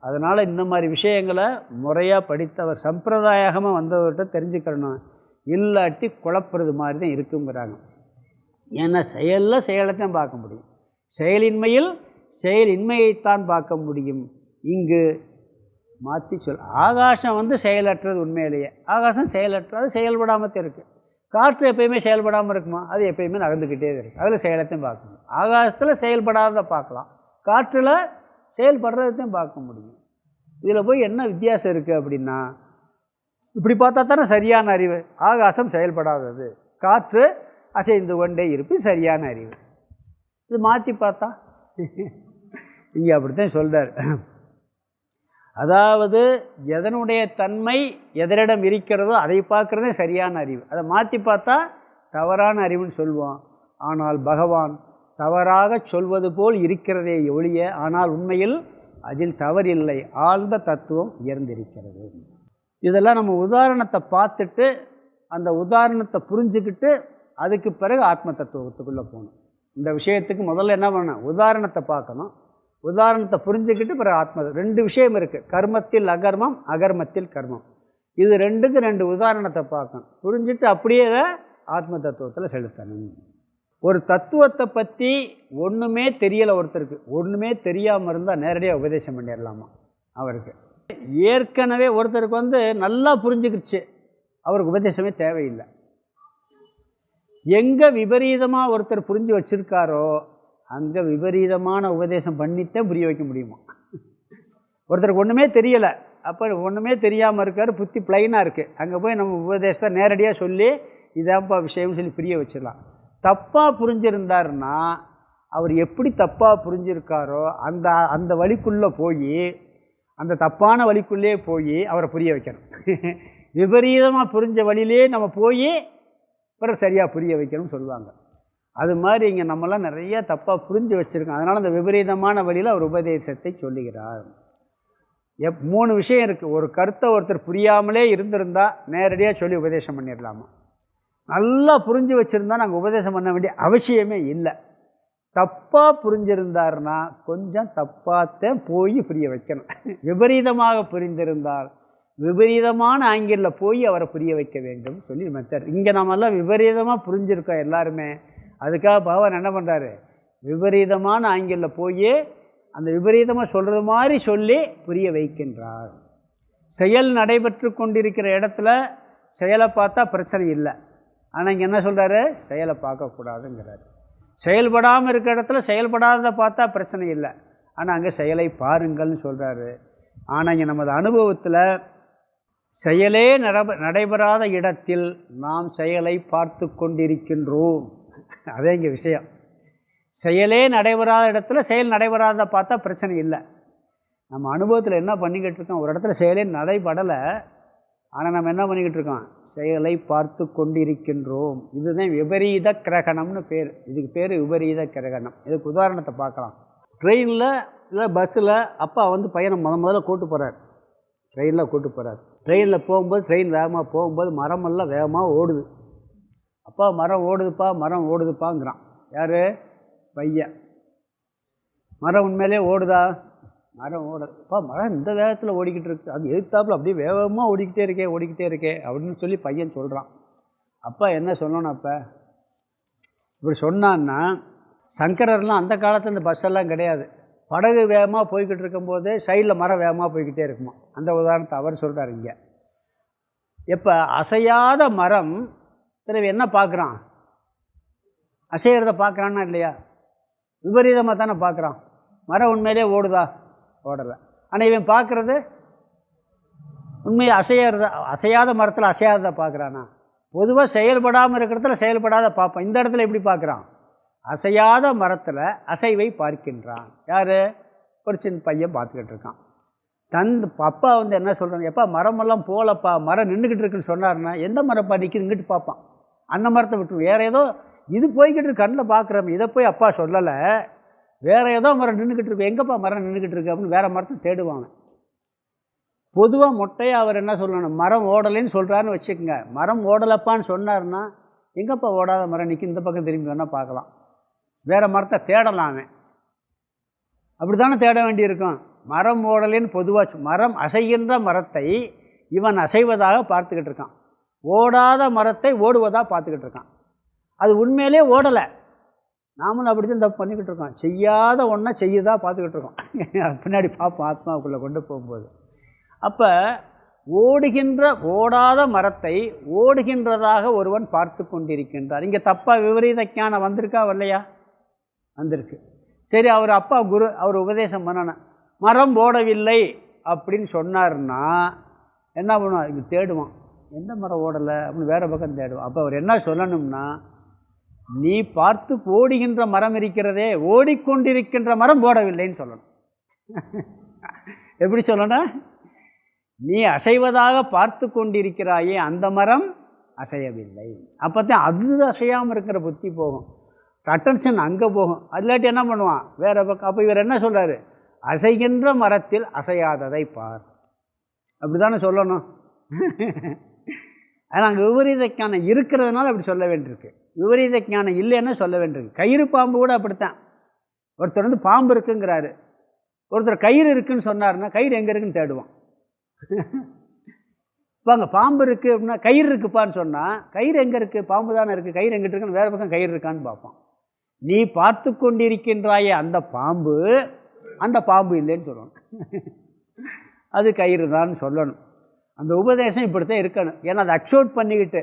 அதனால் இந்த மாதிரி விஷயங்களை முறையாக படித்தவர் சம்பிரதாயமாக வந்தவர்கிட்ட தெரிஞ்சுக்கிறணும், இல்லாட்டி குழப்புறது மாதிரி தான் இருக்குங்கிறாங்க. ஏன்னா செயலில் செயலைத்தான் பார்க்க முடியும், செயலின்மையில் செயலின்மையைத்தான் பார்க்க முடியும். இங்கு மாற்றி சொல், ஆகாசம் செயலற்றது. உண்மையிலேயே ஆகாசம் செயலற்றது, செயல்படாமல் இருக்குது. காற்று எப்பயுமே செயல்படாமல் இருக்குமா? அது எப்பயுமே நகர்ந்துக்கிட்டே இருக்குது. அதில் செயலத்தையும் பார்க்கணும். ஆகாசத்தில் செயல்படாததை பார்க்கலாம், காற்றில் செயல்படுறதையும் பார்க்க முடியும். இதில் போய் என்ன வித்தியாசம் இருக்குது அப்படின்னா, இப்படி பார்த்தா தானே சரியான அறிவு. ஆகாசம் செயல்படாதது, காற்று அசைந்து கொண்டே இருப்பு சரியான அறிவு. இது மாற்றி பார்த்தா இங்கே அப்படித்தான் சொல்கிறார். அதாவது எதனுடைய தன்மை எதனிடம் இருக்கிறதோ அதை பார்க்குறதே சரியான அறிவு. அதை மாற்றி பார்த்தா தவறான அறிவுன்னு சொல்லுவோம். ஆனால் பகவான் தவறாக சொல்வது போல் இருக்கிறதே ஒழிய, ஆனால் உண்மையில் அதில் தவறில்லை, ஆழ்ந்த தத்துவம் உயர்ந்திருக்கிறது. இதெல்லாம் நம்ம உதாரணத்தை பார்த்துட்டு அந்த உதாரணத்தை புரிஞ்சுக்கிட்டு அதுக்கு பிறகு ஆத்ம தத்துவத்துக்குள்ளே போகணும். இந்த விஷயத்துக்கு முதல்ல என்ன பண்ணணும், உதாரணத்தை பார்க்கணும். உதாரணத்தை புரிஞ்சுக்கிட்டு பிறகு ஆத்ம. ரெண்டு விஷயம் இருக்குது, கர்மத்தில் அகர்மம், அகர்மத்தில் கர்மம். இது ரெண்டுக்கு ரெண்டு உதாரணத்தை பார்க்கணும். புரிஞ்சுட்டு அப்படியே ஆத்ம தத்துவத்தில் செலுத்தணும். ஒரு தத்துவத்தை பற்றி ஒன்றுமே தெரியலை ஒருத்தருக்கு, ஒன்றுமே தெரியாமல் இருந்தால் நேரடியாக உபதேசம் பண்ணிடலாமா அவருக்கு? ஏற்கனவே ஒருத்தருக்கு நல்லா புரிஞ்சுக்கிடுச்சு, அவருக்கு உபதேசமே தேவையில்லை. எங்கே விபரீதமாக ஒருத்தர் புரிஞ்சு வச்சுருக்காரோ அங்கே விபரீதமான உபதேசம் பண்ணித்தான் புரிய வைக்க முடியுமா? ஒருத்தருக்கு ஒன்றுமே தெரியலை, அப்போ ஒன்றுமே தெரியாமல் இருக்கார், புத்தி பிளைனாக இருக்குது, அங்கே போய் நம்ம உபதேசத்தை நேரடியாக சொல்லி இதான்ப்பா விஷயம்னு சொல்லி புரிய வச்சிடலாம். தப்பாக புரிஞ்சிருந்தாருன்னா அவர் எப்படி தப்பாக புரிஞ்சிருக்காரோ அந்த அந்த வழிக்குள்ளே போய், அந்த தப்பான வழிக்குள்ளே போய் அவரை புரிய வைக்கணும். விபரீதமாக புரிஞ்ச வழியிலே நம்ம போய் பிறகு சரியாக புரிய வைக்கணும்னு சொல்லுவாங்க. அது மாதிரி இங்கே நம்மளாம் நிறைய தப்பாக புரிஞ்சு வச்சுருக்கோம். அதனால் அந்த விபரீதமான வழியில் அவர் உபதேசத்தை சொல்லுகிறார். மூணு விஷயம் இருக்குது. ஒரு கருத்தை ஒருத்தர் புரியாமலே இருந்திருந்தால் நேரடியாக சொல்லி உபதேசம் பண்ணிடலாமா? நல்லா புரிஞ்சு வச்சுருந்தா நாங்கள் உபதேசம் பண்ண வேண்டிய அவசியமே இல்லை. தப்பாக புரிஞ்சிருந்தார்னா கொஞ்சம் தப்பாகத்தான் போய் புரிய வைக்கணும். விபரீதமாக புரிந்திருந்தால் விபரீதமான ஆங்கிளில் போய் அவரை புரிய வைக்க வேண்டும் சொல்லி மெத்தட். இங்கே நம்மெல்லாம் விபரீதமாக புரிஞ்சிருக்கோம் எல்லாருமே. அதுக்காக பகவான் என்ன பண்ணுறாரு, விபரீதமான ஆங்கிளில் போய் அந்த விபரீதமாக சொல்கிறது மாதிரி சொல்லி புரிய வைக்கின்றார். செயல் நடைபெற்று கொண்டிருக்கிற இடத்துல செயலை பார்த்தா பிரச்சனை இல்லை, ஆனால் இங்கே என்ன சொல்கிறாரு, செயலை பார்க்கக்கூடாதுங்கிறாரு. செயல்படாமல் இருக்கிற இடத்துல செயல்படாததை பார்த்தா பிரச்சனை இல்லை, ஆனால் அங்கே செயலை பாருங்கள்னு சொல்கிறாரு. ஆனால் இங்கே நமது அனுபவத்தில் செயலே நடைபெறாத இடத்தில் நாம் செயலை பார்த்து கொண்டிருக்கின்றோம். அதே இங்கே விஷயம். செயலே நடைபெறாத இடத்துல செயல் நடைபெறாத பார்த்தா பிரச்சனை இல்லை. நம்ம அனுபவத்தில் என்ன பண்ணிக்கிட்டு இருக்கோம், ஒரு இடத்துல செயலே நடைபெறலை, ஆனால் நம்ம என்ன பண்ணிக்கிட்டு இருக்கோம், செயலை பார்த்து கொண்டிருக்கின்றோம். இதுதான் விபரீத கிரகணம்னு பேர். இதுக்கு பேர் விபரீத கிரகணம். இதுக்கு உதாரணத்தை பார்க்கலாம். ட்ரெயினில் இல்லை பஸ்ஸில் அப்பா பையனை முதல்ல கூட்டு போகிறார், ட்ரெயினில் கூட்டு போகிறார். ட்ரெயினில் போகும்போது ட்ரெயின் வேகமாக போகும்போது மரமெல்லாம் வேகமாக ஓடுது. அப்பா மரம் ஓடுதுப்பா, மரம் ஓடுதுப்பாங்கிறான். யார்? பையன். மரம் உண்மையிலே ஓடுதா? மரம் ஓடப்பா, மரம் இந்த வேகத்தில் ஓடிக்கிட்டு இருக்கு, அது எதிர்த்தாப்புல அப்படியே வேகமாக ஓடிக்கிட்டே இருக்கே அப்படின்னு சொல்லி பையன் சொல்கிறான். அப்பா என்ன சொல்லணும்? அப்போ இப்படி சொன்னான்னா, சங்கரர்லாம் அந்த காலத்தில் இந்த பஸ்ஸெல்லாம் கிடையாது. படகு வேகமாக போய்கிட்டு இருக்கும்போது சைடில் மரம் வேகமாக போய்கிட்டே இருக்குமா. அந்த உதாரணத்தை அவர் சொல்கிறார் இங்கே. இப்போ அசையாத மரம் திரும்பி என்ன பார்க்குறான்? அசைகிறத பார்க்குறான்னா இல்லையா? விபரீதமாக தானே பார்க்குறான். மரம் உண்மையிலே ஓடுதா? ஓடலை. ஆனால் இவன் பார்க்குறது உண்மையை அசையாத மரத்தில் அசையாததை பார்க்குறானா? பொதுவாக செயல்படாமல் இருக்கிறதுல செயல்படாத பார்ப்பான். இந்த இடத்துல எப்படி பார்க்குறான்? அசையாத மரத்தில் அசைவை பார்க்கின்றான். யார்? ஒரு சின்ன பையன் பார்த்துக்கிட்டு இருக்கான். அப்பா என்ன சொல்கிறாங்க? எப்பா மரமெல்லாம் போகலப்பா, மரம் நின்றுக்கிட்டு இருக்குன்னு சொன்னார்னா, எந்த மரப்பா நிற்கிது இங்கிட்டு பார்ப்பான். அந்த மரத்தை விட்டு வேறு ஏதோ இது போய்கிட்டு இருக்கு, கண்ணில் பார்க்குறோம், இதை போய் அப்பா சொல்லலை, வேறு ஏதோ மரம் நின்றுக்கிட்டு இருக்கு, எங்கேப்பா மரம் நின்றுக்கிட்டு இருக்கு அப்படின்னு வேறு மரத்தை தேடுவாங்க. பொதுவாக மொட்டையாக அவர் என்ன சொல்லணும்? மரம் ஓடலைன்னு சொல்கிறாருன்னு வச்சுக்கோங்க. மரம் ஓடலைப்பான்னு சொன்னார்னா, எங்கேப்பா ஓடாத மரம் நிற்கி, இந்த பக்கம் திரும்பி வேணால் பார்க்கலாம், வேறு மரத்தை தேடலாமே. அப்படி தானே தேட வேண்டியிருக்கும். மரம் ஓடலைன்னு பொதுவாக மரம் அசைகின்ற மரத்தை இவன் அசைவதாக பார்த்துக்கிட்டு இருக்கான். ஓடாத மரத்தை ஓடுவதாக பார்த்துக்கிட்டு இருக்கான். அது உண்மையிலே ஓடலை. நாமளும் அப்படி தான் தப்பு பண்ணிக்கிட்டு இருக்கோம். செய்யாத ஒன்றை செய்யதாக பார்த்துக்கிட்டு இருக்கோம். பின்னாடி பார்ப்போம் ஆத்மாவுக்குள்ளே கொண்டு போகும்போது. அப்போ ஓடாத மரத்தை ஓடுகின்றதாக ஒருவன் பார்த்து கொண்டிருக்கின்றார். இங்கே தப்பாக விபரீத ஞானம் வந்திருக்கா வரலையா? வந்திருக்கு. சரி, அவர் அப்பா குரு அவர் உபதேசம் பண்ணணும், மரம் ஓடவில்லை அப்படின்னு சொன்னார்னா என்ன பண்ணுவான்? இங்கே தேடுவான், எந்த மரம் ஓடலை அப்படின்னு வேறு பக்கம் தேடுவான். அப்போ அவர் என்ன சொல்லணும்னா, நீ பார்த்து ஓடுகின்ற மரம் இருக்கிறதே, ஓடிக்கொண்டிருக்கின்ற மரம் ஓடவில்லைன்னு சொல்லணும். எப்படி சொல்லணும்? நீ அசைவதாக பார்த்து கொண்டிருக்கிறாயே அந்த மரம் அசையவில்லை. அப்போ தான் அது அசையாமல் இருக்கிற புத்தி போகும், அட்டென்ஷன் அங்கே போகும். அதில்லாட்டி என்ன பண்ணுவான்? வேறு பக்கம். அப்போ இவர் என்ன சொல்கிறாரு? அசைகின்ற மரத்தில் அசையாததை பார், அப்படி தானே சொல்லணும். ஆனால் அங்கே விபரீத ஞானம் இருக்கிறதுனால அப்படி சொல்ல வேண்டியிருக்கு. விபரீத ஞானம் இல்லைன்னு சொல்ல வேண்டியிருக்கு. கயிறு பாம்பு கூட அப்படித்தான். ஒருத்தர் பாம்பு இருக்குங்கிறாரு, ஒருத்தர் கயிறு இருக்குதுன்னு சொன்னார்னா கயிறு எங்கே இருக்குன்னு தேடுவான். இப்போ அங்கே பாம்பு இருக்குது அப்படின்னா கயிறு இருக்குப்பான்னு சொன்னால் கயிறு எங்கே இருக்குது? பாம்பு தானே இருக்குது, கயிறு எங்கிட்ட இருக்குன்னு வேறு பக்கம் கயிறு இருக்கான்னு பார்ப்பான். நீ பார்த்து கொண்டிருக்கின்றாயே அந்த பாம்பு இல்லைன்னு சொல்லணும். அது கயிறு தான் சொல்லணும். அந்த உபதேசம் இப்படித்தான் இருக்கணும். ஏன்னா அதை அக்செப்ட் பண்ணிக்கிட்டு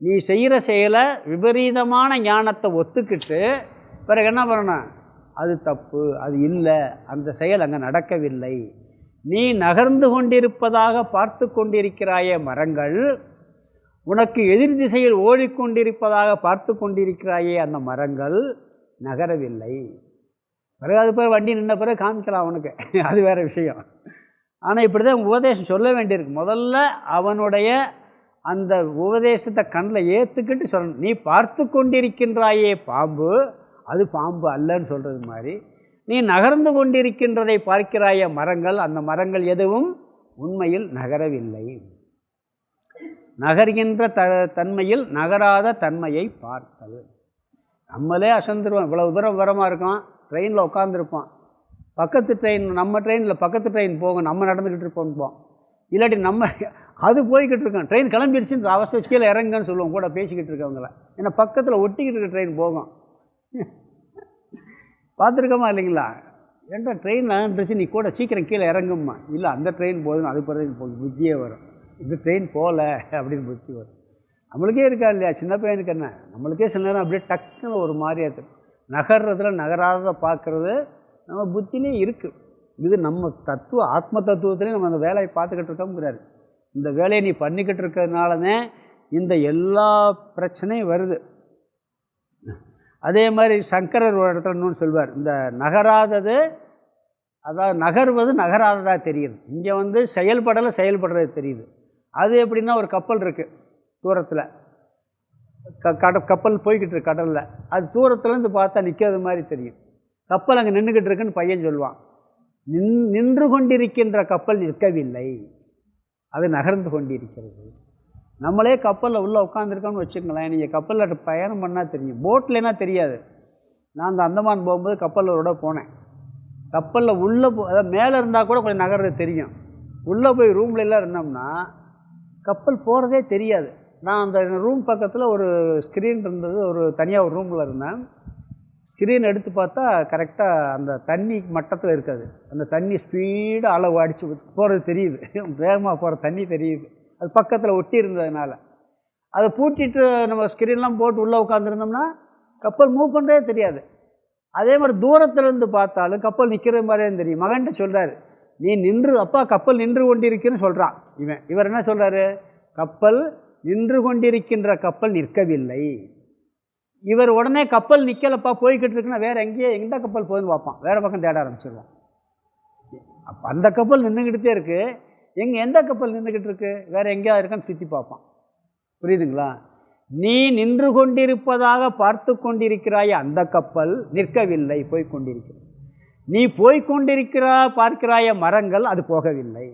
நீ செய்கிற செயலை விபரீதமான ஞானத்தை ஒத்துக்கிட்டு பிறகு என்ன பண்ணணும்? அது தப்பு, அது இல்லை, அந்த செயல் அங்கே நடக்கவில்லை. நீ நகர்ந்து கொண்டிருப்பதாக பார்த்து கொண்டிருக்கிறாயே மரங்கள், உனக்கு எதிர் திசையில் ஓடிக்கொண்டிருப்பதாக பார்த்து கொண்டிருக்கிறாயே அந்த மரங்கள் நகரவில்லை. பிறகு அது பிறகு வண்டி நின்ன பிறகு காமிக்கலாம் அவனுக்கு, அது வேறு விஷயம். ஆனால் இப்படி தான் உபதேசம் சொல்ல வேண்டியிருக்கு. முதல்ல அவனுடைய அந்த உபதேசத்தை கண்ணில் ஏற்றுக்கிட்டு சொல்லணும். நீ பார்த்து கொண்டிருக்கின்றாயே பாம்பு, அது பாம்பு அல்லன்னு சொல்கிறது மாதிரி, நீ நகர்ந்து கொண்டிருக்கின்றதை பார்க்கிறாய மரங்கள், அந்த மரங்கள் எதுவும் உண்மையில் நகரவில்லை. நகர்கின்ற தன்மையில் நகராத தன்மையை பார்த்தல். நம்மளே அசந்துருவோம். இவ்வளவு தூரம் விவரமாக இருக்கோம், ட்ரெயினில் உட்காந்துருப்போம், பக்கத்து ட்ரெயின், நம்ம ட்ரெயினில் பக்கத்து ட்ரெயின் போகும், நம்ம நடந்துக்கிட்டு இருப்போம். இல்லாட்டி நம்ம அது போய்கிட்டு இருக்கோம், ட்ரெயின் கிளம்பிடுச்சுன்னு அவசர கீழே இறங்குன்னு சொல்லுவோம் கூட பேசிக்கிட்டு இருக்கவங்கள. ஏன்னா பக்கத்தில் ஒட்டிக்கிட்டு இருக்க ட்ரெயின் போகும். பார்த்துருக்கோமா இல்லைங்களா? ஏன்டா ட்ரெயின் நகர்ந்துச்சு, நீ கூட சீக்கிரம் கீழே இறங்கும்மா. இல்லை, அந்த ட்ரெயின் போதுன்னு அது பிறகு புத்தியே வரும், இந்த ட்ரெயின் போகல அப்படின்னு புத்தி வரும். நம்மளுக்கே இருக்கா இல்லையா? சின்ன பையனுக்கு என்ன, நம்மளுக்கே சில நேரம் அப்படியே டக்குன்னு ஒரு மாதிரியாக இருக்குது. நகர்றதுல நகராத பார்க்குறது நம்ம புத்திலே இருக்குது. இது நம்ம ஆத்ம தத்துவத்திலே நம்ம அந்த வேலையை பார்த்துக்கிட்டு இருக்கோங்கிறாரு. இந்த வேலையை நீ பண்ணிக்கிட்டு இருக்கிறதுனாலதான் இந்த எல்லா பிரச்சனையும் வருது. அதே மாதிரி சங்கரர் ஒரு இடத்துல இன்னொன்று சொல்வார், இந்த நகராதது, அதாவது நகர்வது நகராததாக தெரியுது. இங்கே செயல்படுறது தெரியுது. அது எப்படின்னா, ஒரு கப்பல் இருக்குது தூரத்தில், கப்பல் போய்கிட்டு இருக்கு கடலில், அது தூரத்துலேருந்து பார்த்தா நிற்கிறது மாதிரி தெரியும். கப்பல் அங்கே நின்றுக்கிட்டு இருக்குன்னு பையன் சொல்லுவான். நின்று கொண்டிருக்கின்ற கப்பல் நிற்கவில்லை, அது நகர்ந்து கொண்டிருக்கிறது. நம்மளே கப்பலில் உள்ளே உட்காந்துருக்கோன்னு வச்சுக்கங்களேன். நீங்கள் கப்பலில் பயணம் பண்ணால் தெரியும், போட்லனா தெரியாது. நான் அந்த அந்தமான் போகும்போது கப்பலோட போனேன். கப்பலில் உள்ளே அதாவது மேலே இருந்தால் கூட கொஞ்சம் நகர்றது தெரியும். உள்ளே போய் ரூம்லலாம் இருந்தோம்னா கப்பல் போகிறதே தெரியாது. நான் அந்த ரூம் பக்கத்தில் ஒரு ஸ்க்ரீன் இருந்தது, ஒரு தனியாக ஒரு ரூமில் இருந்தேன். ஸ்க்ரீன் எடுத்து பார்த்தா கரெக்டாக அந்த தண்ணி மட்டத்தில் இருக்காது. அந்த தண்ணி ஸ்பீடாக அளவு அடித்து போகிறது தெரியுது, வேகமாக போகிற தண்ணி தெரியுது. அது பக்கத்தில் ஒட்டி இருந்ததுனால அதை பூட்டிட்டு நம்ம ஸ்க்ரீன்லாம் போட்டு உள்ளே உட்காந்துருந்தோம்னா கப்பல் மூவ் பண்ணுறதே தெரியாது. அதே மாதிரி தூரத்துலேருந்து பார்த்தாலும் கப்பல் நிற்கிற மாதிரியே தெரியும். மகன்கிட்ட சொல்கிறார், நீ நின்று அப்பா கப்பல் நின்று கொண்டிருக்குன்னு சொல்கிறான். இவர் என்ன சொல்கிறாரு, கப்பல் நின்று கொண்டிருக்கின்ற கப்பல் நிற்கவில்லை. இவர் உடனே கப்பல் நிற்கலப்பா போய்கிட்டு இருக்குன்னா வேறு எங்கேயே எந்த கப்பல் போகுதுன்னு பார்ப்பான், வேறு பக்கம் தேட ஆரம்பிச்சிடுவான். அப்போ அந்த கப்பல் நின்றுக்கிட்டே இருக்குது, எந்த கப்பல் நின்றுக்கிட்டு இருக்குது, வேறு எங்கேயா இருக்கான்னு சுற்றி பார்ப்பான். புரியுதுங்களா? நீ நின்று கொண்டிருப்பதாக பார்த்து கொண்டிருக்கிறாய், அந்த கப்பல் நிற்கவில்லை, போய்கொண்டிருக்கிறது. நீ போய்கொண்டிருக்கிறா பார்க்கிறாய மரங்கள், அது போகவில்லை,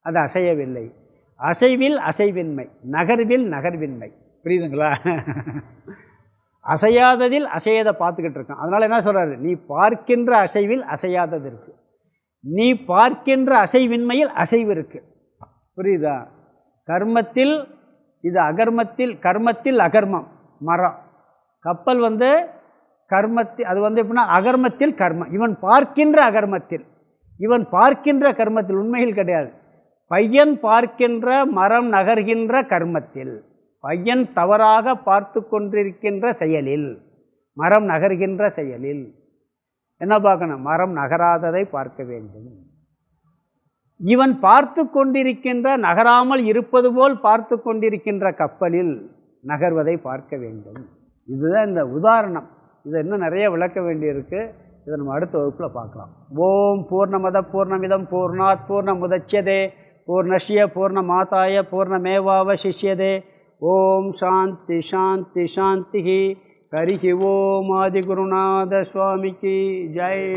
அது அசையவில்லை. அசைவில் அசைவின்மை, நகர்வில் நகர்வின்மை. புரியுதுங்களா? அசையாததில் அசையதை பார்த்துக்கிட்டு இருக்கான். அதனால் என்ன சொல்கிறாரு, நீ பார்க்கின்ற அசைவில் அசையாதது இருக்குது, நீ பார்க்கின்ற அசைவின்மையில் அசைவு இருக்குது. புரியுதா? கர்மத்தில் இது அகர்மத்தில், கர்மத்தில் அகர்மம் மரம். கப்பல் கர்மத்தில், அது எப்படின்னா அகர்மத்தில் கர்மம். இவன் பார்க்கின்ற அகர்மத்தில், இவன் பார்க்கின்ற கர்மத்தில், உண்மையில் கிடையாது. பையன் பார்க்கின்ற மரம் நகர்கின்ற கர்மத்தில், பையன் தவறாக பார்த்து கொண்டிருக்கின்ற செயலில், மரம் நகர்கின்ற செயலில் என்ன பார்க்கணும், மரம் நகராததை பார்க்க வேண்டும். இவன் பார்த்து கொண்டிருக்கின்ற நகராமல் இருப்பது போல் பார்த்து கொண்டிருக்கின்ற கப்பலில் நகர்வதை பார்க்க வேண்டும். இதுதான் இந்த உதாரணம். இதை இன்னும் நிறைய விளக்க வேண்டியிருக்கு. இதை நம்ம அடுத்த வகுப்பில் பார்க்கலாம். ஓம் பூர்ணமத பூர்ணமிதம் பூர்ணாத் பூர்ணமுதச்யதே பூர்ணஸ்ய பூர்ணமாதாய பூர்ணமேவாவசிஷ்யதே. ஓம் சாந்தி சாந்தி சாந்தி. ஹரிஹி ஓம். ஆதிகுருநாத சுவாமிக்கு ஜெய்.